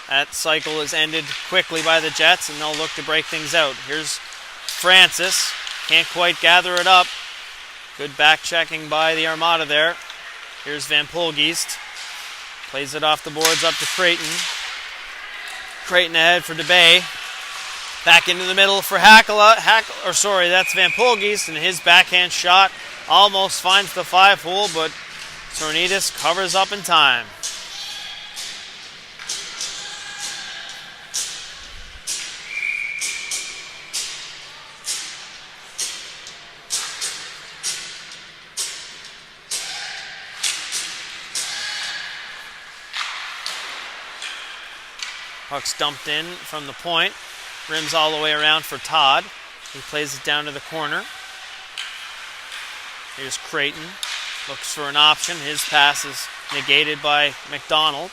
That cycle is ended quickly by the Jets, and they'll look to break things out. Here's Francis. Can't quite gather it up. Good back checking by the Armada there. Here's Van Polgeest. Plays it off the boards up to Creighton. Creighton ahead for DeBay. Back into the middle for Hackala. That's Van Polgeest, and his backhand shot almost finds the 5-hole, but Tornidis covers up in time. Puck's dumped in from the point. Rims all the way around for Todd. He plays it down to the corner. Here's Creighton. Looks for an option. His pass is negated by McDonald.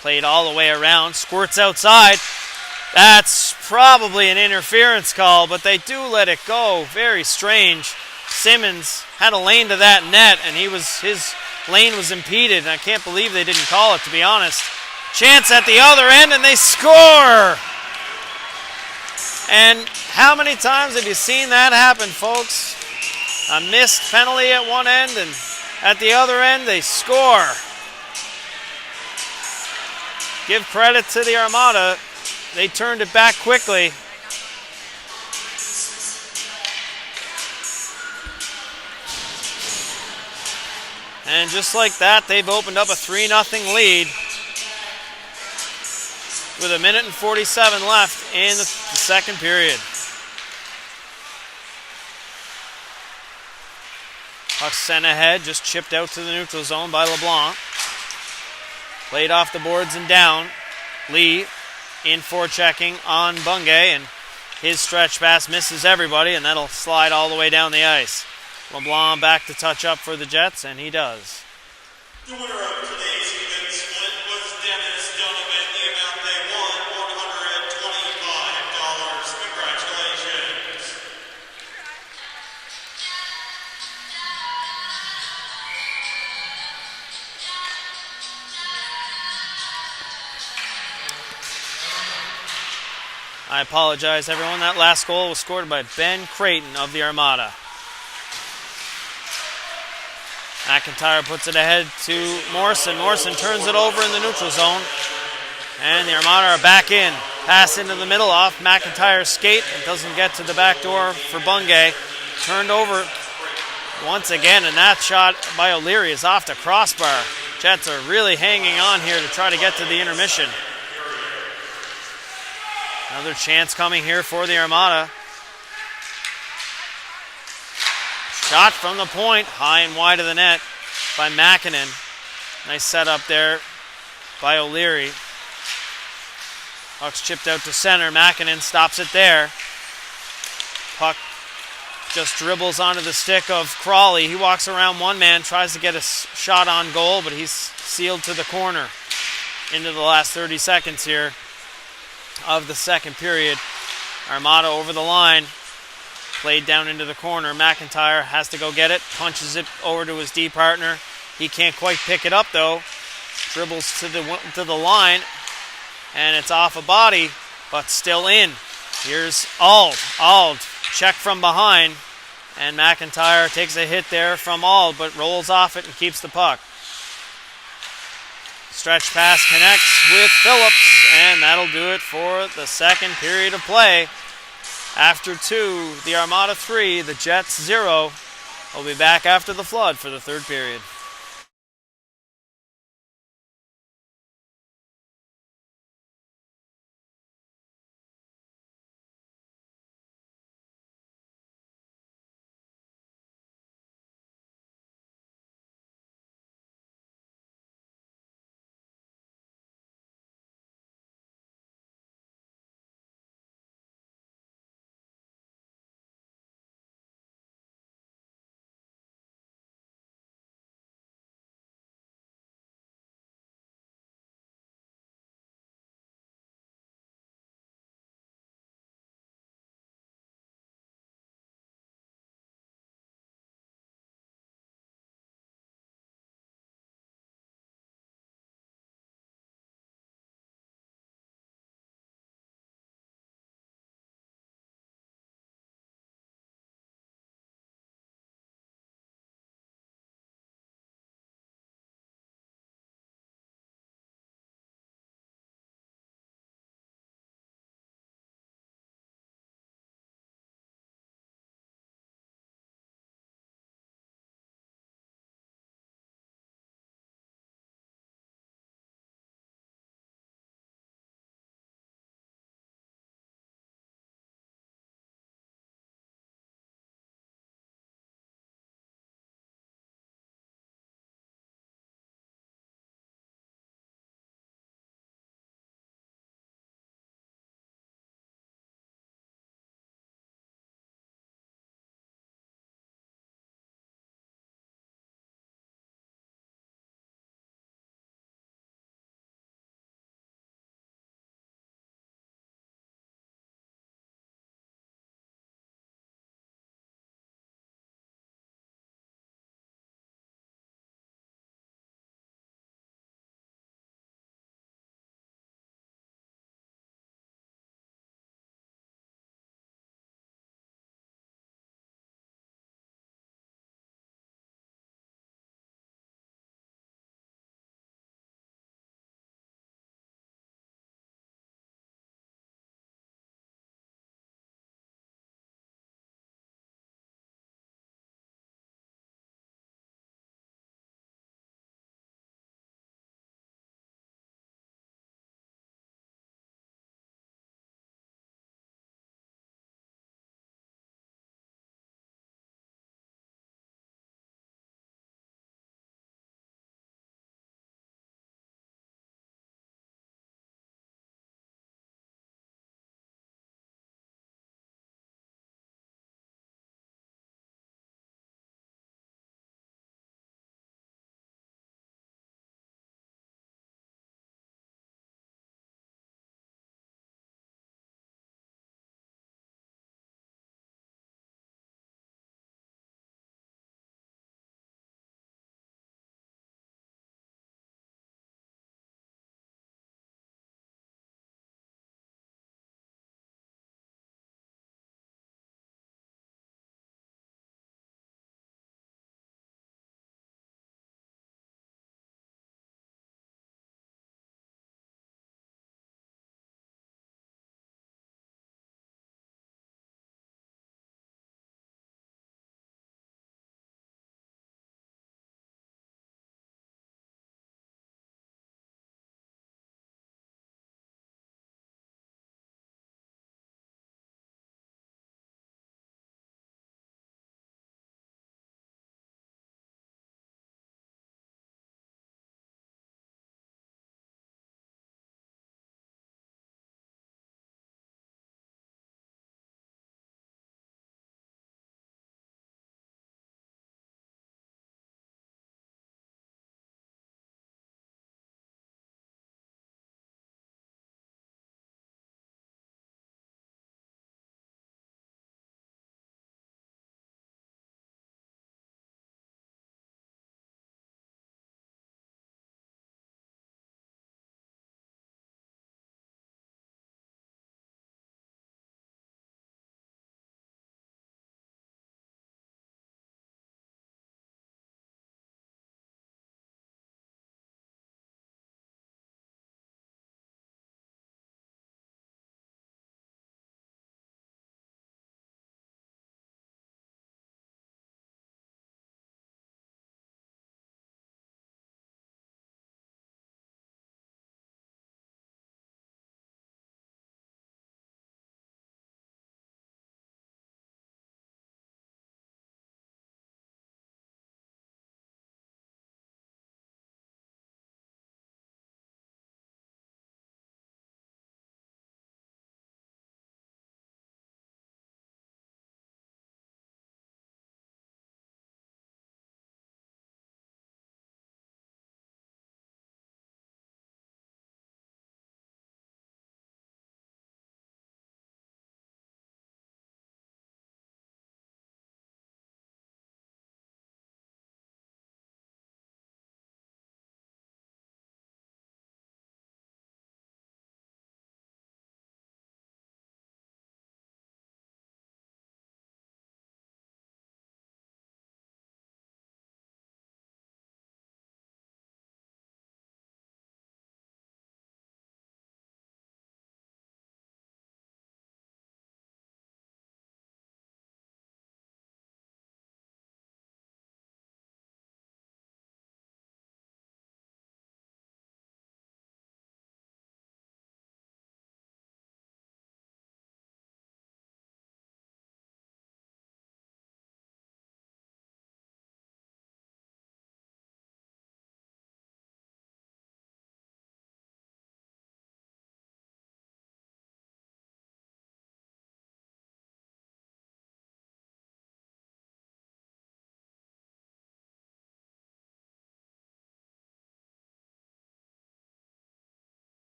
Played all the way around. Squirts outside. That's probably an interference call, but they do let it go. Very strange. Simmons had a lane to that net, and his lane was impeded. And I can't believe they didn't call it, to be honest. Chance at the other end, and they score! And how many times have you seen that happen, folks? A missed penalty at one end, and at the other end, they score. Give credit to the Armada. They turned it back quickly. And just like that, they've opened up a 3-0 lead with 1 minute and 47 left in the second period. Puck sent ahead, just chipped out to the neutral zone by LeBlanc. Played off the boards and down. Lee in forechecking on Bungay, and his stretch pass misses everybody, and that'll slide all the way down the ice. LeBlanc back to touch up for the Jets, and he does. The winner of today's event split was Dennis Donovan. The amount they won, $125. Congratulations. I apologize, everyone. That last goal was scored by Ben Creighton of the Armada. McIntyre puts it ahead to Morrison. Morrison turns it over in the neutral zone. And the Armada are back in. Pass into the middle off McIntyre's skate. It doesn't get to the back door for Bungay. Turned over once again, and that shot by O'Leary is off the crossbar. Jets are really hanging on here to try to get to the intermission. Another chance coming here for the Armada. Shot from the point, high and wide of the net by Makinen. Nice setup there by O'Leary. Puck's chipped out to center. Makinen stops it there. Puck just dribbles onto the stick of Crawley. He walks around one man, tries to get a shot on goal, but he's sealed to the corner. Into the last 30 seconds here of the second period. Armada over the line. Played down into the corner. McIntyre has to go get it. Punches it over to his D partner. He can't quite pick it up though. Dribbles to the line. And it's off a body, but still in. Here's Auld. Auld, check from behind. And McIntyre takes a hit there from Auld, but rolls off it and keeps the puck. Stretch pass connects with Phillips, and that'll do it for the second period of play. After 2, the Armada 3, the Jets 0. We'll be back after the flood for the third period.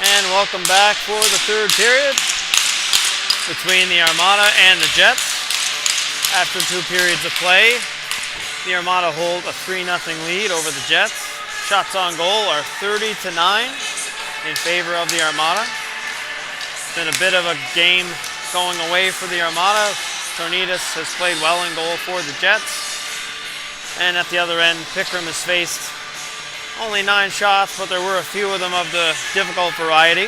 And welcome back for the third period between the Armada and the Jets. After 2 periods of play, the Armada hold a 3-0 lead over the Jets. Shots on goal are 30-9 in favor of the Armada. It's been a bit of a game going away for the Armada. Tornidas has played well in goal for the Jets. And at the other end, Pickram has faced only 9 shots, but there were a few of them of the difficult variety.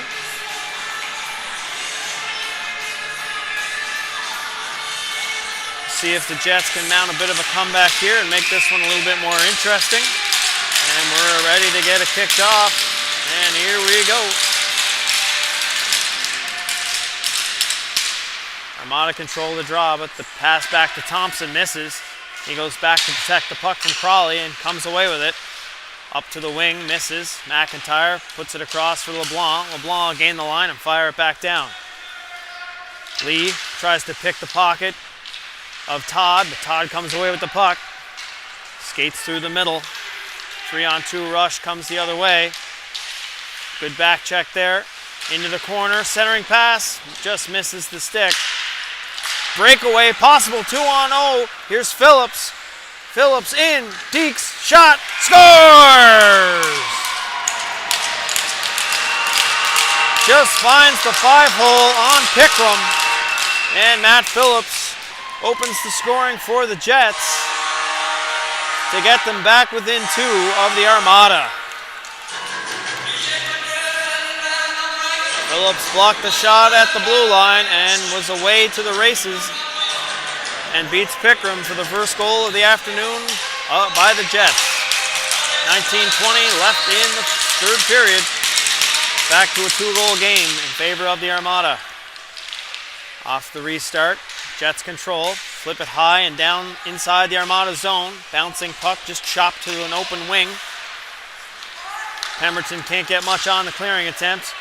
See if the Jets can mount a bit of a comeback here and make this one a little bit more interesting. And we're ready to get it kicked off. And here we go. Armada control the draw, but the pass back to Thompson misses. He goes back to protect the puck from Crawley and comes away with it. Up to the wing, misses. McIntyre puts it across for LeBlanc. LeBlanc will gain the line and fire it back down. Lee tries to pick the pocket of Todd, but Todd comes away with the puck. Skates through the middle. 3-on-2 rush comes the other way. Good back check there. Into the corner, centering pass. Just misses the stick. Breakaway, possible 2-on-0. Here's Phillips. Phillips in, Deeks, shot, scores! Just finds the 5-hole on Pickram. And Matt Phillips opens the scoring for the Jets to get them back within 2 of the Armada. Phillips blocked the shot at the blue line and was away to the races and beats Pickram for the first goal of the afternoon by the Jets. 19:20 left in the third period. Back to a 2-goal game in favor of the Armada. Off the restart, Jets control, flip it high and down inside the Armada zone. Bouncing puck just chopped to an open wing. Pemberton can't get much on the clearing attempt.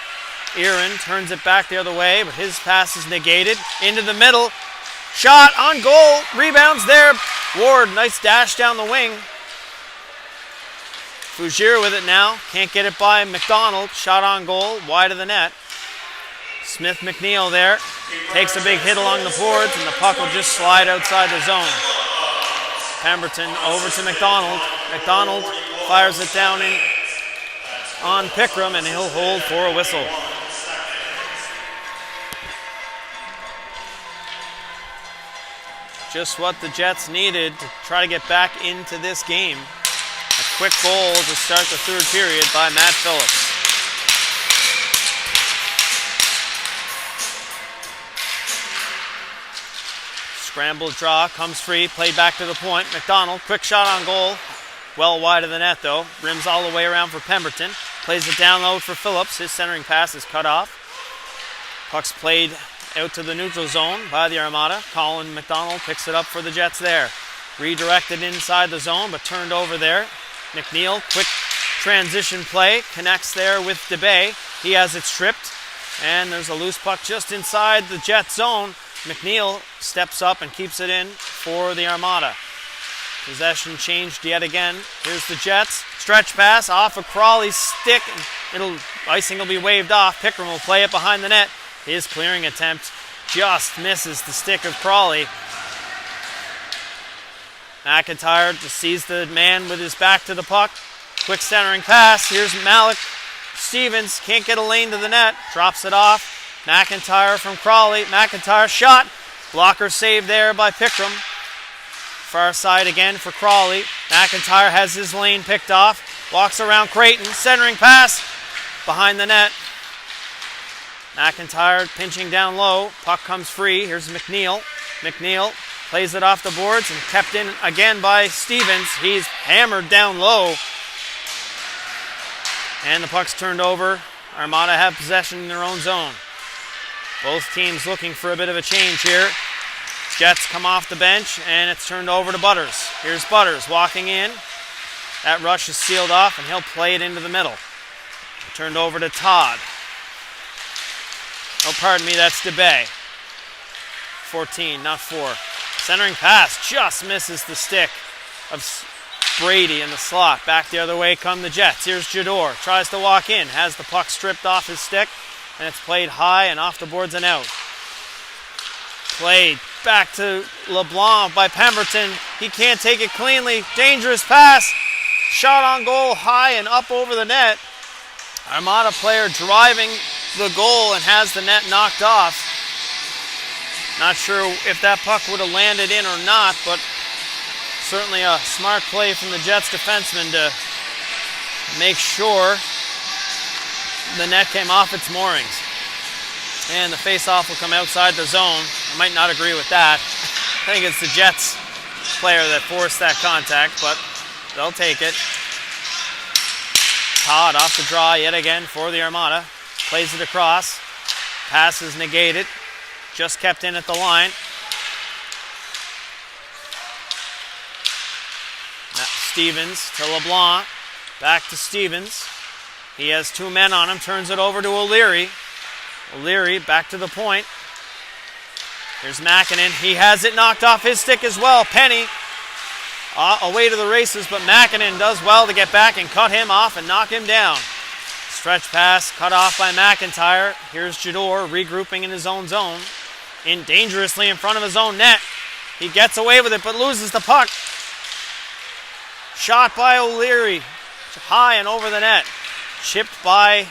Aaron turns it back the other way, but his pass is negated. Into the middle. Shot on goal. Rebounds there. Ward, nice dash down the wing. Fougere with it now. Can't get it by McDonald. Shot on goal. Wide of the net. Smith McNeil there. Takes a big hit along the boards, and the puck will just slide outside the zone. Pemberton over to McDonald. McDonald fires it down in on Pickram, and he'll hold for a whistle. Just what the Jets needed to try to get back into this game. A quick goal to start the third period by Matt Phillips. Scramble draw, comes free, played back to the point. McDonald, quick shot on goal. Well wide of the net though. Rims all the way around for Pemberton. Plays it down low for Phillips. His centering pass is cut off. Puck's played out to the neutral zone by the Armada. Colin McDonald picks it up for the Jets there. Redirected inside the zone, but turned over there. McNeil, quick transition play, connects there with DeBay. He has it stripped, and there's a loose puck just inside the Jet zone. McNeil steps up and keeps it in for the Armada. Possession changed yet again. Here's the Jets. Stretch pass off of Crawley's stick. Icing will be waved off. Pickram will play it behind the net. His clearing attempt just misses the stick of Crawley. McIntyre just sees the man with his back to the puck. Quick centering pass. Here's Malik Stevens. Can't get a lane to the net. Drops it off. McIntyre from Crawley. McIntyre shot. Blocker saved there by Pickram. Far side again for Crawley. McIntyre has his lane picked off. Walks around Creighton. Centering pass. Behind the net. McIntyre pinching down low. Puck comes free. Here's McNeil. McNeil plays it off the boards and kept in again by Stevens. He's hammered down low. And the puck's turned over. Armada have possession in their own zone. Both teams looking for a bit of a change here. Jets come off the bench and it's turned over to Butters. Here's Butters walking in. That rush is sealed off and he'll play it into the middle. Turned over to Todd. Oh, pardon me, that's DeBay. 14, not 4. Centering pass just misses the stick of Brady in the slot. Back the other way come the Jets. Here's Jador. Tries to walk in. Has the puck stripped off his stick. And it's played high and off the boards and out. Played back to LeBlanc by Pemberton. He can't take it cleanly. Dangerous pass. Shot on goal high and up over the net. Armada player driving the goal and has the net knocked off. Not sure if that puck would have landed in or not, but certainly a smart play from the Jets defenseman to make sure the net came off its moorings. And the face-off will come outside the zone. I might not agree with that. I think it's the Jets player that forced that contact, but they'll take it. Todd off the draw yet again for the Armada. Plays it across. Pass is negated. Just kept in at the line. Now Stevens to LeBlanc. Back to Stevens. He has two men on him. Turns it over to O'Leary. O'Leary back to the point. Here's Makinen. He has it knocked off his stick as well. Penny away to the races, but Makinen does well to get back and cut him off and knock him down. Stretch pass cut off by McIntyre. Here's Jador regrouping in his own zone. In dangerously in front of his own net. He gets away with it but loses the puck. Shot by O'Leary. High and over the net. Chipped by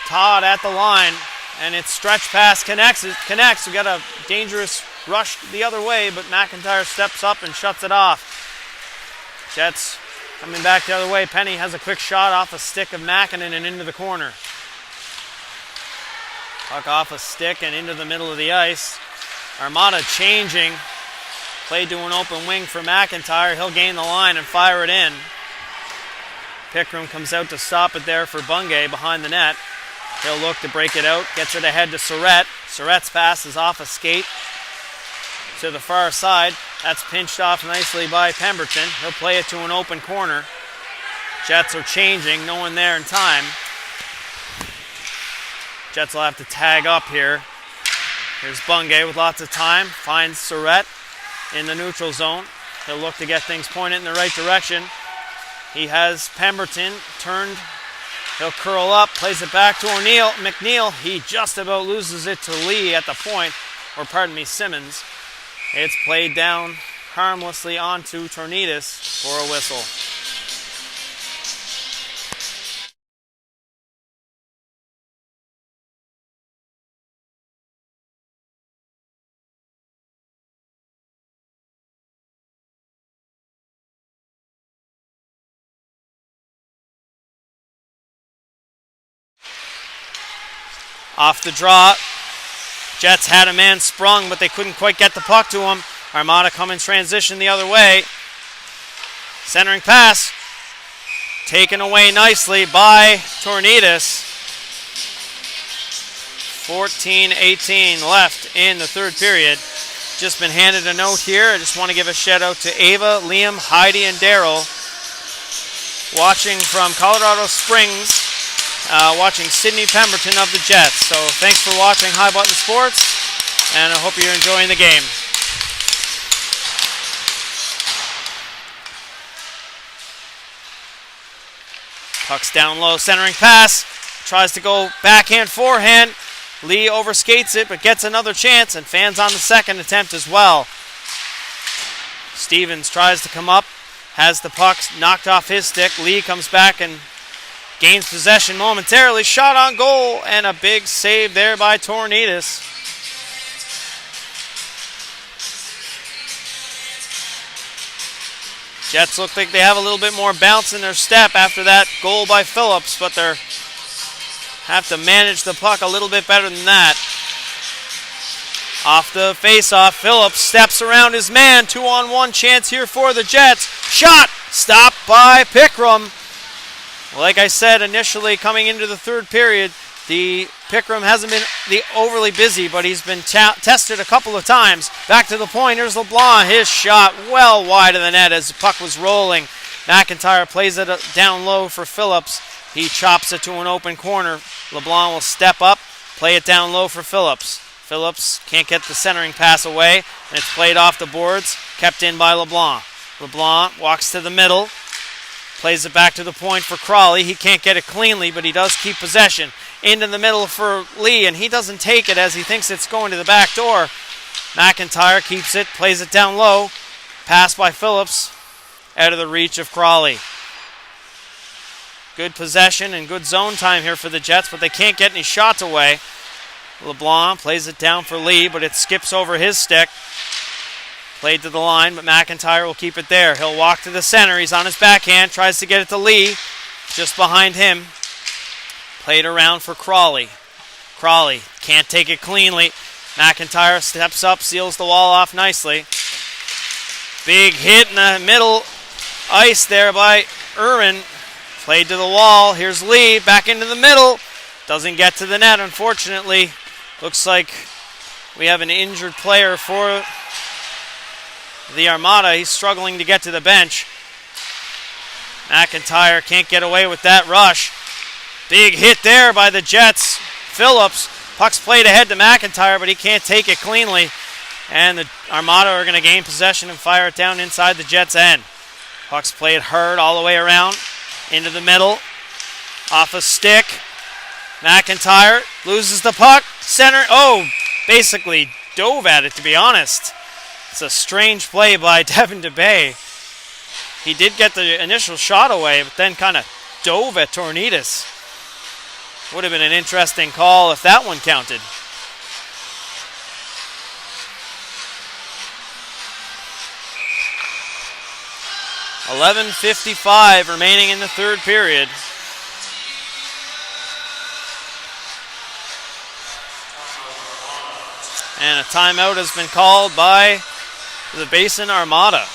Todd at the line. And its stretch pass connects. We got a dangerous rush the other way, but McIntyre steps up and shuts it off. Jets coming back the other way. Penny has a quick shot off a stick of Makinen and into the corner. Puck off a stick and into the middle of the ice. Armada changing. Played to an open wing for McIntyre. He'll gain the line and fire it in. Pickram comes out to stop it there for Bungay behind the net. He'll look to break it out. Gets it ahead to Surrett. Surrett's pass is off a skate to the far side. That's pinched off nicely by Pemberton. He'll play it to an open corner. Jets are changing. No one there in time. Jets will have to tag up here. Here's Bungay with lots of time. Finds Surrett in the neutral zone. He'll look to get things pointed in the right direction. He has Pemberton turned. He'll curl up, plays it back to McNeil. He just about loses it to Lee at the point, or pardon me, Simmons. It's played down harmlessly onto Tornidas for a whistle. Off the draw, Jets had a man sprung, but they couldn't quite get the puck to him. Armada come in transition the other way. Centering pass, taken away nicely by Tornidas. 14:18 left in the third period. Just been handed a note here. I just want to give a shout out to Ava, Liam, Heidi, and Daryl. Watching from Colorado Springs. Watching Sidney Pemberton of the Jets. So thanks for watching High Button Sports, and I hope you're enjoying the game. Puck's down low, centering pass. Tries to go backhand, forehand. Lee overskates it, but gets another chance, and fans on the second attempt as well. Stevens tries to come up, has the puck knocked off his stick. Lee comes back and gains possession momentarily. Shot on goal, and a big save there by Tornidas. Jets look like they have a little bit more bounce in their step after that goal by Phillips, but they have to manage the puck a little bit better than that. Off the face-off, Phillips steps around his man. 2-on-1 chance here for the Jets. Shot! Stopped by Pickram. Like I said initially, coming into the third period, the Pickram hasn't been overly busy, but he's been tested a couple of times. Back to the point, here's LeBlanc. His shot well wide of the net as the puck was rolling. McIntyre plays it down low for Phillips. He chops it to an open corner. LeBlanc will step up, play it down low for Phillips. Phillips can't get the centering pass away, and it's played off the boards, kept in by LeBlanc. LeBlanc walks to the middle. Plays it back to the point for Crawley. He can't get it cleanly, but he does keep possession. Into the middle for Lee, and he doesn't take it as he thinks it's going to the back door. McIntyre keeps it, plays it down low. Pass by Phillips, out of the reach of Crawley. Good possession and good zone time here for the Jets, but they can't get any shots away. LeBlanc plays it down for Lee, but it skips over his stick. Played to the line, but McIntyre will keep it there. He'll walk to the center. He's on his backhand, tries to get it to Lee, just behind him. Played around for Crawley. Crawley can't take it cleanly. McIntyre steps up, seals the wall off nicely. Big hit in the middle ice there by Irwin. Played to the wall. Here's Lee back into the middle. Doesn't get to the net, unfortunately. Looks like we have an injured player for the Armada. He's struggling to get to the bench. McIntyre can't get away with that rush. Big hit there by the Jets. Phillips. Puck's played ahead to McIntyre, but he can't take it cleanly. And the Armada are going to gain possession and fire it down inside the Jets' end. Puck's played hard all the way around. Into the middle. Off a stick. McIntyre loses the puck. Center. Oh, basically dove at it, to be honest. It's a strange play by Devin DeBay. He did get the initial shot away, but then kind of dove at Tornides. Would have been an interesting call if that one counted. .11:55 remaining in the third period. And a timeout has been called by the Basin Armada.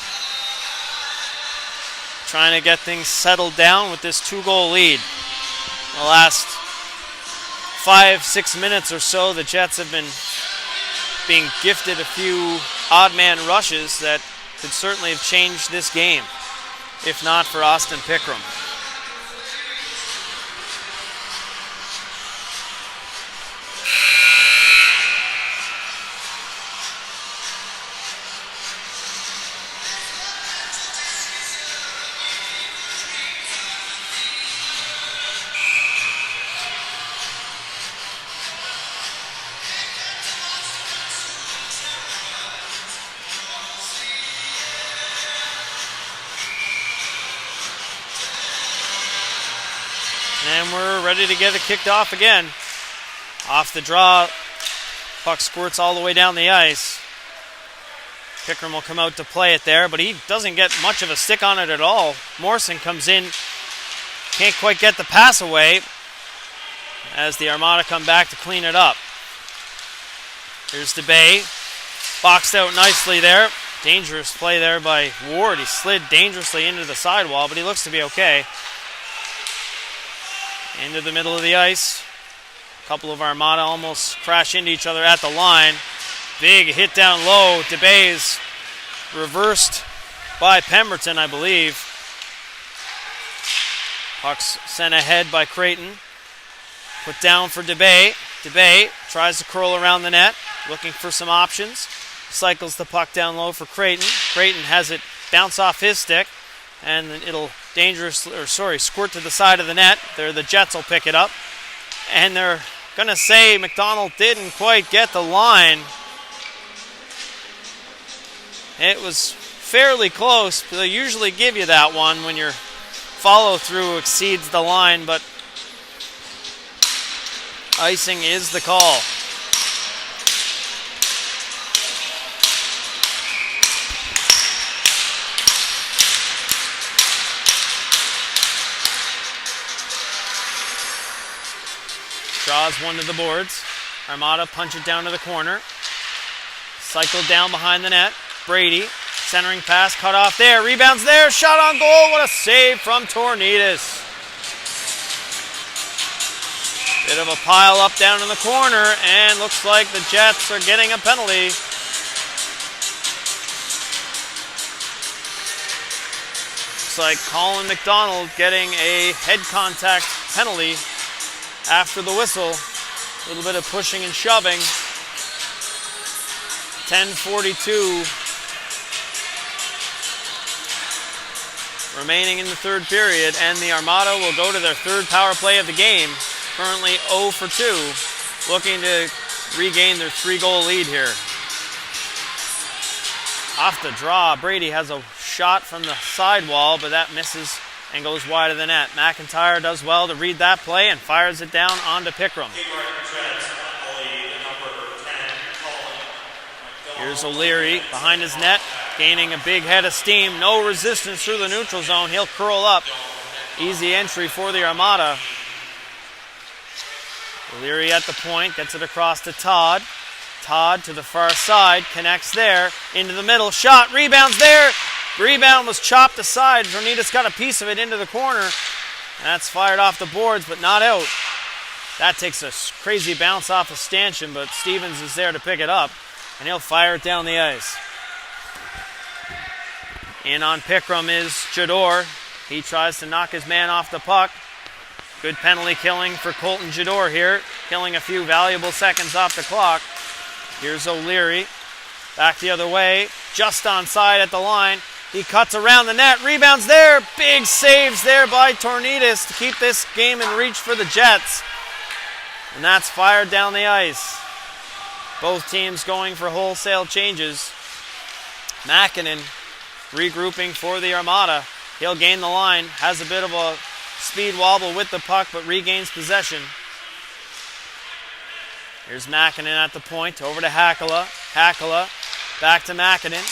Trying to get things settled down with this 2-goal lead. The last 5-6 minutes or so, the Jets have been being gifted a few odd man rushes that could certainly have changed this game, if not for Austin Pickram. And we're ready to get it kicked off again. Off the draw, puck squirts all the way down the ice. Pickram will come out to play it there, but he doesn't get much of a stick on it at all. Morrison comes in, can't quite get the pass away as the Armada come back to clean it up. Here's DeBay, boxed out nicely there. Dangerous play there by Ward. He slid dangerously into the sidewall, but he looks to be okay. Into the middle of the ice. A couple of Armada almost crash into each other at the line. Big hit down low. DeBay's reversed by Pemberton, I believe. Puck's sent ahead by Creighton. Put down for DeBay. DeBay tries to curl around the net, looking for some options. Cycles the puck down low for Creighton. Creighton has it bounce off his stick, and it'll squirt to the side of the net. There, the Jets will pick it up, and they're gonna say McDonald didn't quite get the line. It was fairly close. They'll usually give you that one when your follow-through exceeds the line, but icing is the call. Draws one to the boards. Armada punch it down to the corner. Cycled down behind the net. Brady, centering pass, cut off there. Rebounds there, shot on goal. What a save from Tornides. Bit of a pile up down in the corner, and looks like the Jets are getting a penalty. Looks like Colin McDonald getting a head contact penalty after the whistle. A little bit of pushing and shoving. 10:42 remaining in the third period, and the Armada will go to their third power play of the game. Currently 0 for 2, looking to regain their 3-goal lead here. Off the draw, Brady has a shot from the sidewall, but that misses and goes wide of the net. McIntyre does well to read that play and fires it down onto Pickram. Here's O'Leary behind his net, gaining a big head of steam. No resistance through the neutral zone. He'll curl up. Easy entry for the Armada. O'Leary at the point, gets it across to Todd. Todd to the far side, connects there, into the middle, shot, rebounds there. Rebound was chopped aside. Tornitas got a piece of it into the corner. That's fired off the boards, but not out. That takes a crazy bounce off of Stanchion, but Stevens is there to pick it up, and he'll fire it down the ice. In on Pickram is Jador. He tries to knock his man off the puck. Good penalty killing for Colton Jador here, killing a few valuable seconds off the clock. Here's O'Leary, back the other way, just onside at the line. He cuts around the net, rebounds there, big saves there by Tornitas to keep this game in reach for the Jets. And that's fired down the ice. Both teams going for wholesale changes. Makinen regrouping for the Armada. He'll gain the line, has a bit of a speed wobble with the puck, but regains possession. Here's Makinen at the point, over to Hackala. Hackala, back to Makinen.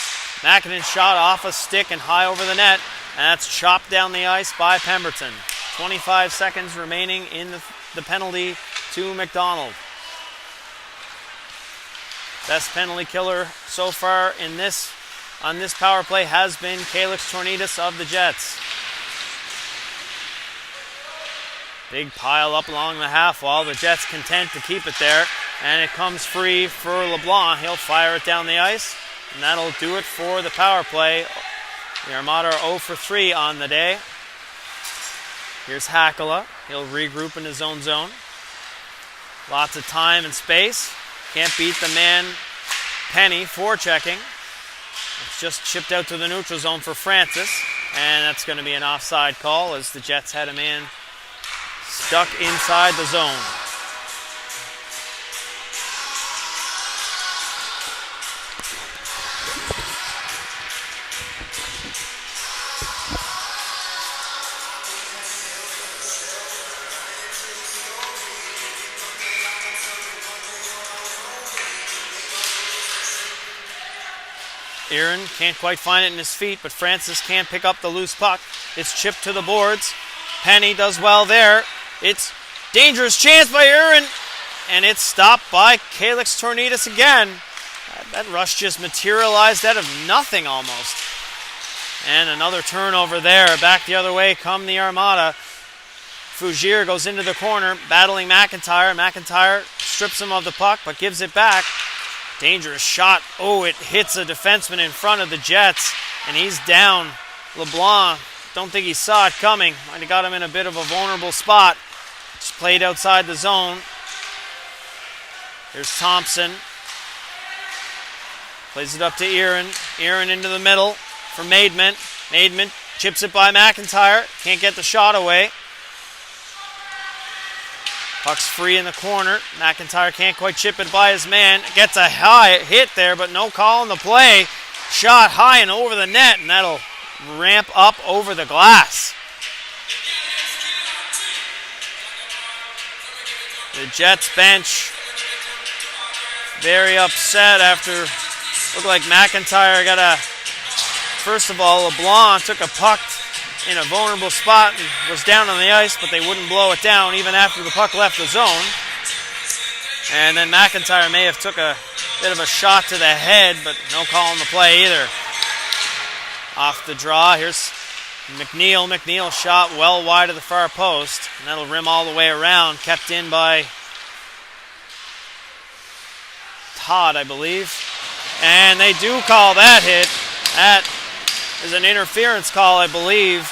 Makinen shot off a stick and high over the net, and that's chopped down the ice by Pemberton. 25 seconds remaining in the penalty to McDonald. Best penalty killer so far on this power play has been Calix Tornitas of the Jets. Big pile up along the half wall. The Jets content to keep it there. And it comes free for LeBlanc. He'll fire it down the ice. And that'll do it for the power play. The Armada are 0 for 3 on the day. Here's Hackala. He'll regroup in his own zone. Lots of time and space. Can't beat the man Penny forechecking. It's just chipped out to the neutral zone for Francis. And that's going to be an offside call as the Jets had a man stuck inside the zone. Aaron can't quite find it in his feet, but Francis can't pick up the loose puck. It's chipped to the boards. Penny does well there. It's dangerous chance by Aaron, and it's stopped by Calix Tornitas again. That rush just materialized out of nothing almost. And another turnover there. Back the other way come the Armada. Fougere goes into the corner, battling McIntyre. McIntyre strips him of the puck, but gives it back. Dangerous shot. Oh, it hits a defenseman in front of the Jets, and he's down. LeBlanc, don't think he saw it coming. Might have got him in a bit of a vulnerable spot. Just played outside the zone. Here's Thompson. Plays it up to Aaron. Aaron into the middle for Maidment. Maidment chips it by McIntyre. Can't get the shot away. Puck's free in the corner. McIntyre can't quite chip it by his man. Gets a high hit there, but no call on the play. Shot high and over the net, and that'll ramp up over the glass. The Jets bench very upset after looked like McIntyre got a... First of all, LeBlanc took a puck in a vulnerable spot and was down on the ice, but they wouldn't blow it down even after the puck left the zone. And then McIntyre may have took a bit of a shot to the head, but no call on the play either. Off the draw, here's McNeil. McNeil shot well wide of the far post, and that'll rim all the way around, kept in by Todd, I believe. And they do call that hit. That is an interference call, I believe.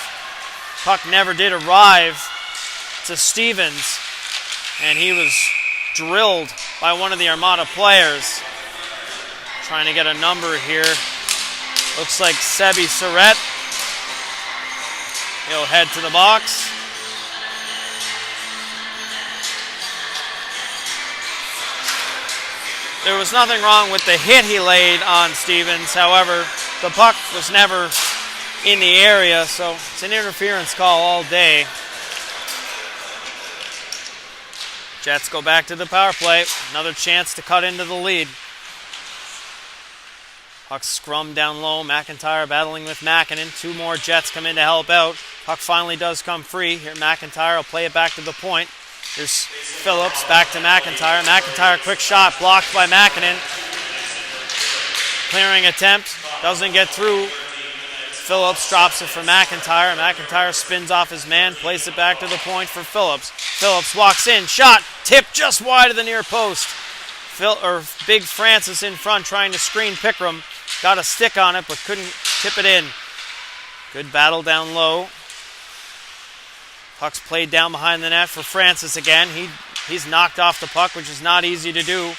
Puck never did arrive to Stevens, and he was drilled by one of the Armada players. Trying to get a number here. Looks like Sebi Surratt. He'll head to the box. There was nothing wrong with the hit he laid on Stevens. However, the puck was never in the area, so it's an interference call all day. Jets go back to the power play. Another chance to cut into the lead. Puck scrum down low. McIntyre battling with Makinen. Two more Jets come in to help out. Puck finally does come free. Here McIntyre will play it back to the point. Here's Phillips back to McIntyre. McIntyre, quick shot, blocked by Makinen. Clearing attempt, doesn't get through. Phillips drops it for McIntyre. McIntyre spins off his man, plays it back to the point for Phillips. Phillips walks in, shot, tipped just wide of the near post. Big Francis in front trying to screen Pickram. Got a stick on it, but couldn't tip it in. Good battle down low. Puck's played down behind the net for Francis again. He's knocked off the puck, which is not easy to do.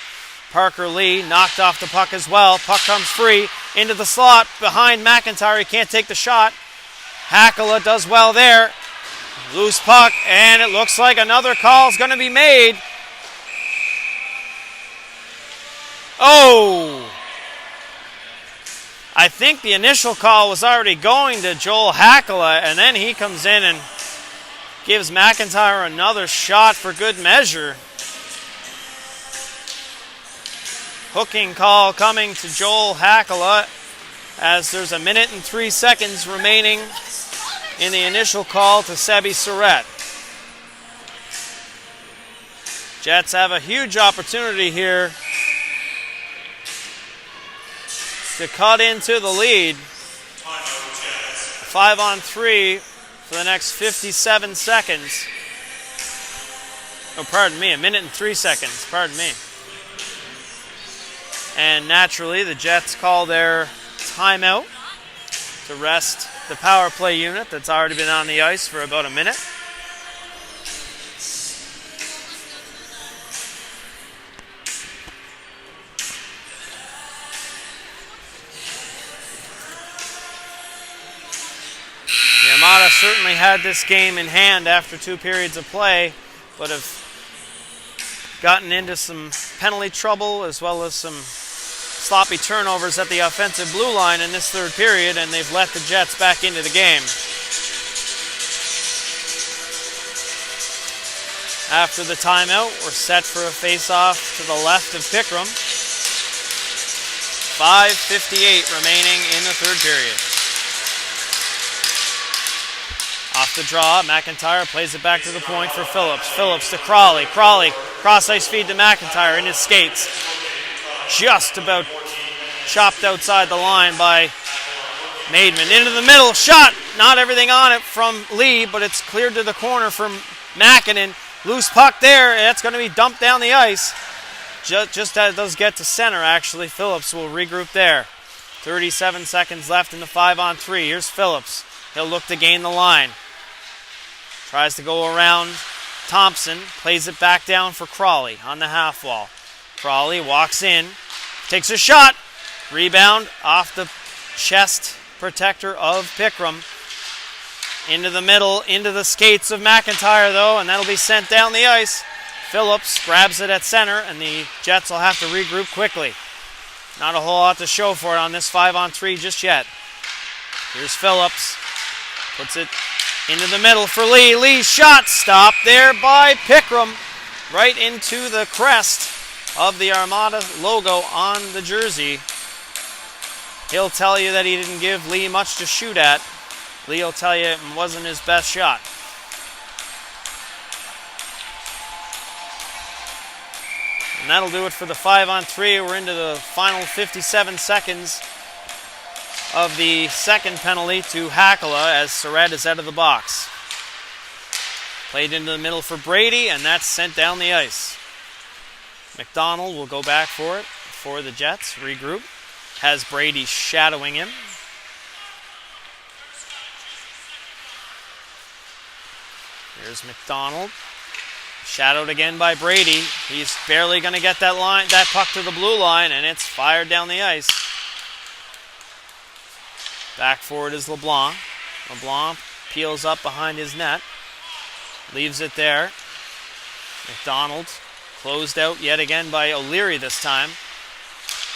Parker Lee knocked off the puck as well. Puck comes free into the slot behind McIntyre. He can't take the shot. Hakala does well there. Loose puck, and it looks like another call is going to be made. Oh! I think the initial call was already going to Joel Hakala, and then he comes in and gives McIntyre another shot for good measure. Hooking call coming to Joel Hakala as there's 1 minute and 3 seconds remaining in the initial call to Sebi Surratt. Jets have a huge opportunity here to cut into the lead. 5-on-3 for the next 57 seconds. Oh, pardon me, 1 minute and 3 seconds, pardon me. And naturally, the Jets call their timeout to rest the power play unit that's already been on the ice for about a minute. The Armada certainly had this game in hand after 2 periods of play, but have gotten into some penalty trouble as well as some sloppy turnovers at the offensive blue line in this 3rd period, and they've let the Jets back into the game. After the timeout, we're set for a face-off to the left of Pickram. 5:58 remaining in the 3rd period. Off the draw, McIntyre plays it back to the point for Phillips. Phillips to Crawley. Crawley, cross-ice feed to McIntyre in his skates. Just about chopped outside the line by Maidman. Into the middle, shot! Not everything on it from Lee, but it's cleared to the corner from Makinen. Loose puck there, that's going to be dumped down the ice. Just as it does get to center, actually. Phillips will regroup there. 37 seconds left in the 5-on-3. Here's Phillips. He'll look to gain the line. Tries to go around Thompson. Plays it back down for Crawley on the half wall. Crawley walks in. Takes a shot. Rebound off the chest protector of Pickram. Into the middle, into the skates of McIntyre, though, and that'll be sent down the ice. Phillips grabs it at center, and the Jets will have to regroup quickly. Not a whole lot to show for it on this 5-on-3 just yet. Here's Phillips. Puts it into the middle for Lee. Lee's shot stopped there by Pickram. Right into the crest of the Armada logo on the jersey. He'll tell you that he didn't give Lee much to shoot at. Lee will tell you it wasn't his best shot. And that'll do it for the 5-on-3. We're into the final 57 seconds of the second penalty to Hakala as Surratt is out of the box. Played into the middle for Brady, and that's sent down the ice. McDonald will go back for it for the Jets. Regroup. Has Brady shadowing him. Here's McDonald. Shadowed again by Brady. He's barely going to get that puck to the blue line, and it's fired down the ice. Back forward is LeBlanc. LeBlanc peels up behind his net. Leaves it there. McDonald closed out yet again by O'Leary this time.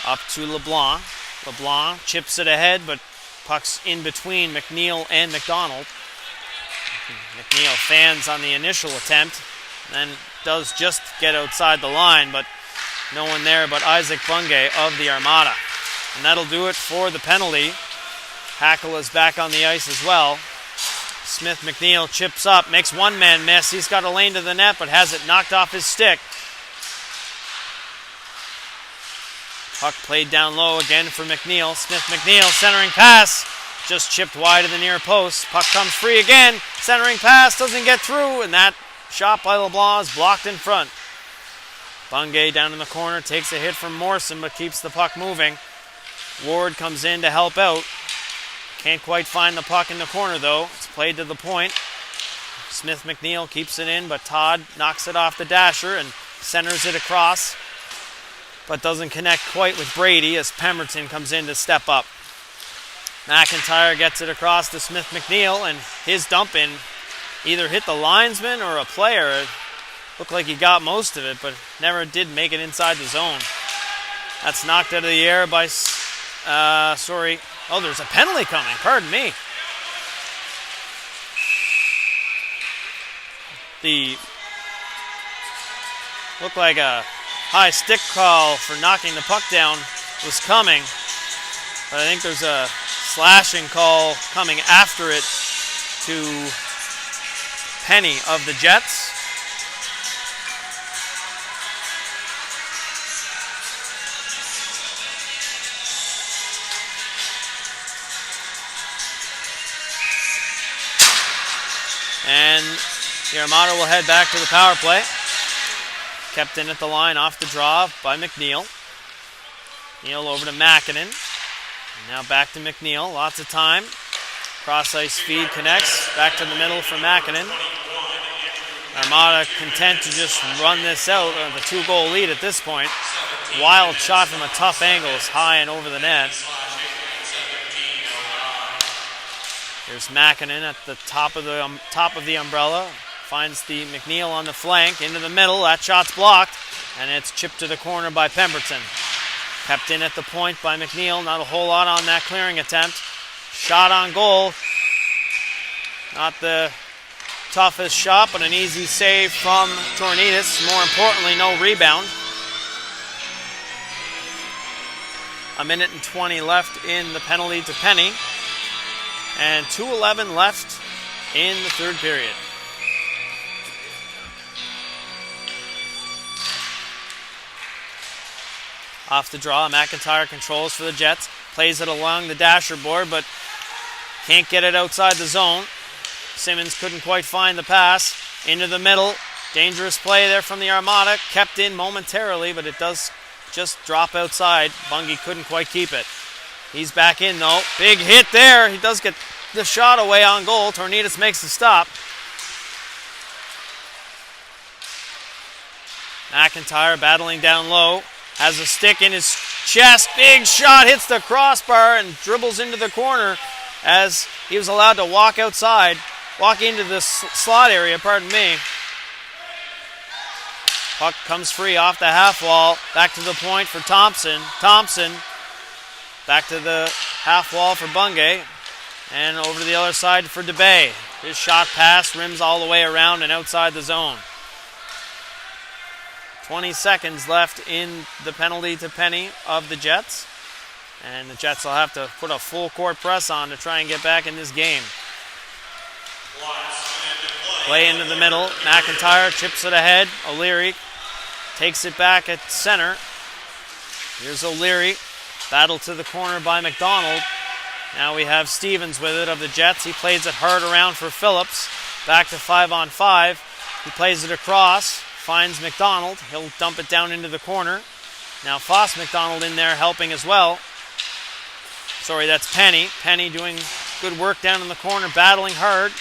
Up to LeBlanc. LeBlanc chips it ahead, but puck's in between McNeil and McDonald. McNeil fans on the initial attempt, then does just get outside the line, but no one there but Isaac Bungay of the Armada. And that'll do it for the penalty. Hackle is back on the ice as well. Smith McNeil chips up, makes one man miss. He's got a lane to the net, but has it knocked off his stick. Puck played down low again for McNeil. Smith McNeil centering pass. Just chipped wide of the near post. Puck comes free again. Centering pass doesn't get through, and that shot by LeBlanc is blocked in front. Bungay down in the corner takes a hit from Morrison, but keeps the puck moving. Ward comes in to help out. Can't quite find the puck in the corner, though. It's played to the point. Smith McNeil keeps it in, but Todd knocks it off the dasher and centers it across, but doesn't connect quite with Brady as Pemberton comes in to step up. McIntyre gets it across to Smith McNeil, and his dump in either hit the linesman or a player. It looked like he got most of it, but never did make it inside the zone. That's knocked out of the air by, oh, there's a penalty coming, pardon me. Looked like a high stick call for knocking the puck down was coming, but I think there's a slashing call coming after it to Penny of the Jets. And the Armada will head back to the power play. Kept in at the line off the draw by McNeil. Neal over to Makinen. Now back to McNeil. Lots of time. Cross-ice feed connects. Back to the middle for Makinen. Armada content to just run this out of a 2-goal lead at this point. Wild shot from a tough angle is high and over the net. There's Makinen at the top of the umbrella. Finds the McNeil on the flank, into the middle. That shot's blocked, and it's chipped to the corner by Pemberton. Kept in at the point by McNeil. Not a whole lot on that clearing attempt. Shot on goal. Not the toughest shot, but an easy save from Tornidis. More importantly, no rebound. 1 minute and 20 left in the penalty to Penny. And 2:11 left in the third period. Off the draw, McIntyre controls for the Jets. Plays it along the dasher board, but can't get it outside the zone. Simmons couldn't quite find the pass. Into the middle. Dangerous play there from the Armada. Kept in momentarily, but it does just drop outside. Bungie couldn't quite keep it. He's back in, though. Big hit there. He does get the shot away on goal. Tornidis makes the stop. McIntyre battling down low. Has a stick in his chest. Big shot. Hits the crossbar and dribbles into the corner as he was allowed to walk outside. Walk into the slot area, pardon me. Puck comes free off the half wall. Back to the point for Thompson. Thompson back to the half wall for Bungay. And over to the other side for DeBay. His shot pass rims all the way around and outside the zone. 20 seconds left in the penalty to Penny of the Jets. And the Jets will have to put a full court press on to try and get back in this game. Play into the middle. McIntyre chips it ahead. O'Leary takes it back at center. Here's O'Leary. Battle to the corner by McDonald. Now we have Stevens with it of the Jets. He plays it hard around for Phillips. Back to 5-on-5. He plays it across. Finds McDonald. He'll dump it down into the corner. Now Foss McDonald in there helping as well. Sorry, that's Penny. Penny doing good work down in the corner, battling hard.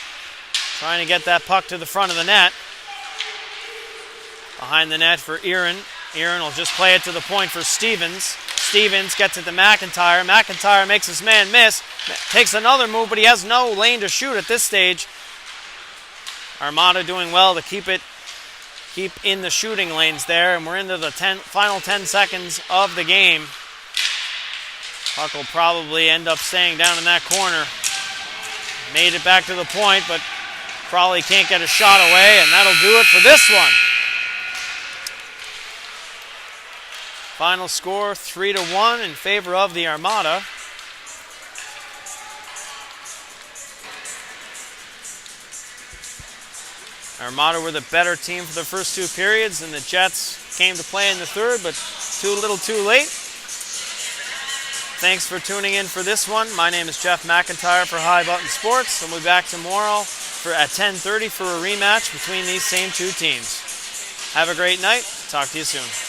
Trying to get that puck to the front of the net. Behind the net for Aaron. Aaron will just play it to the point for Stevens. Stevens gets it to McIntyre. McIntyre makes his man miss. Takes another move, but he has no lane to shoot at this stage. Armada doing well to keep in the shooting lanes there, and we're into the final 10 seconds of the game. Puck will probably end up staying down in that corner. Made it back to the point, but Crawley can't get a shot away, and that'll do it for this one. Final score 3-1 in favor of the Armada. Armada were the better team for the first two periods, and the Jets came to play in the third, but too little too late. Thanks for tuning in for this one. My name is Jeff McIntyre for High Button Sports. We'll be back tomorrow at 10:30 for a rematch between these same two teams. Have a great night. Talk to you soon.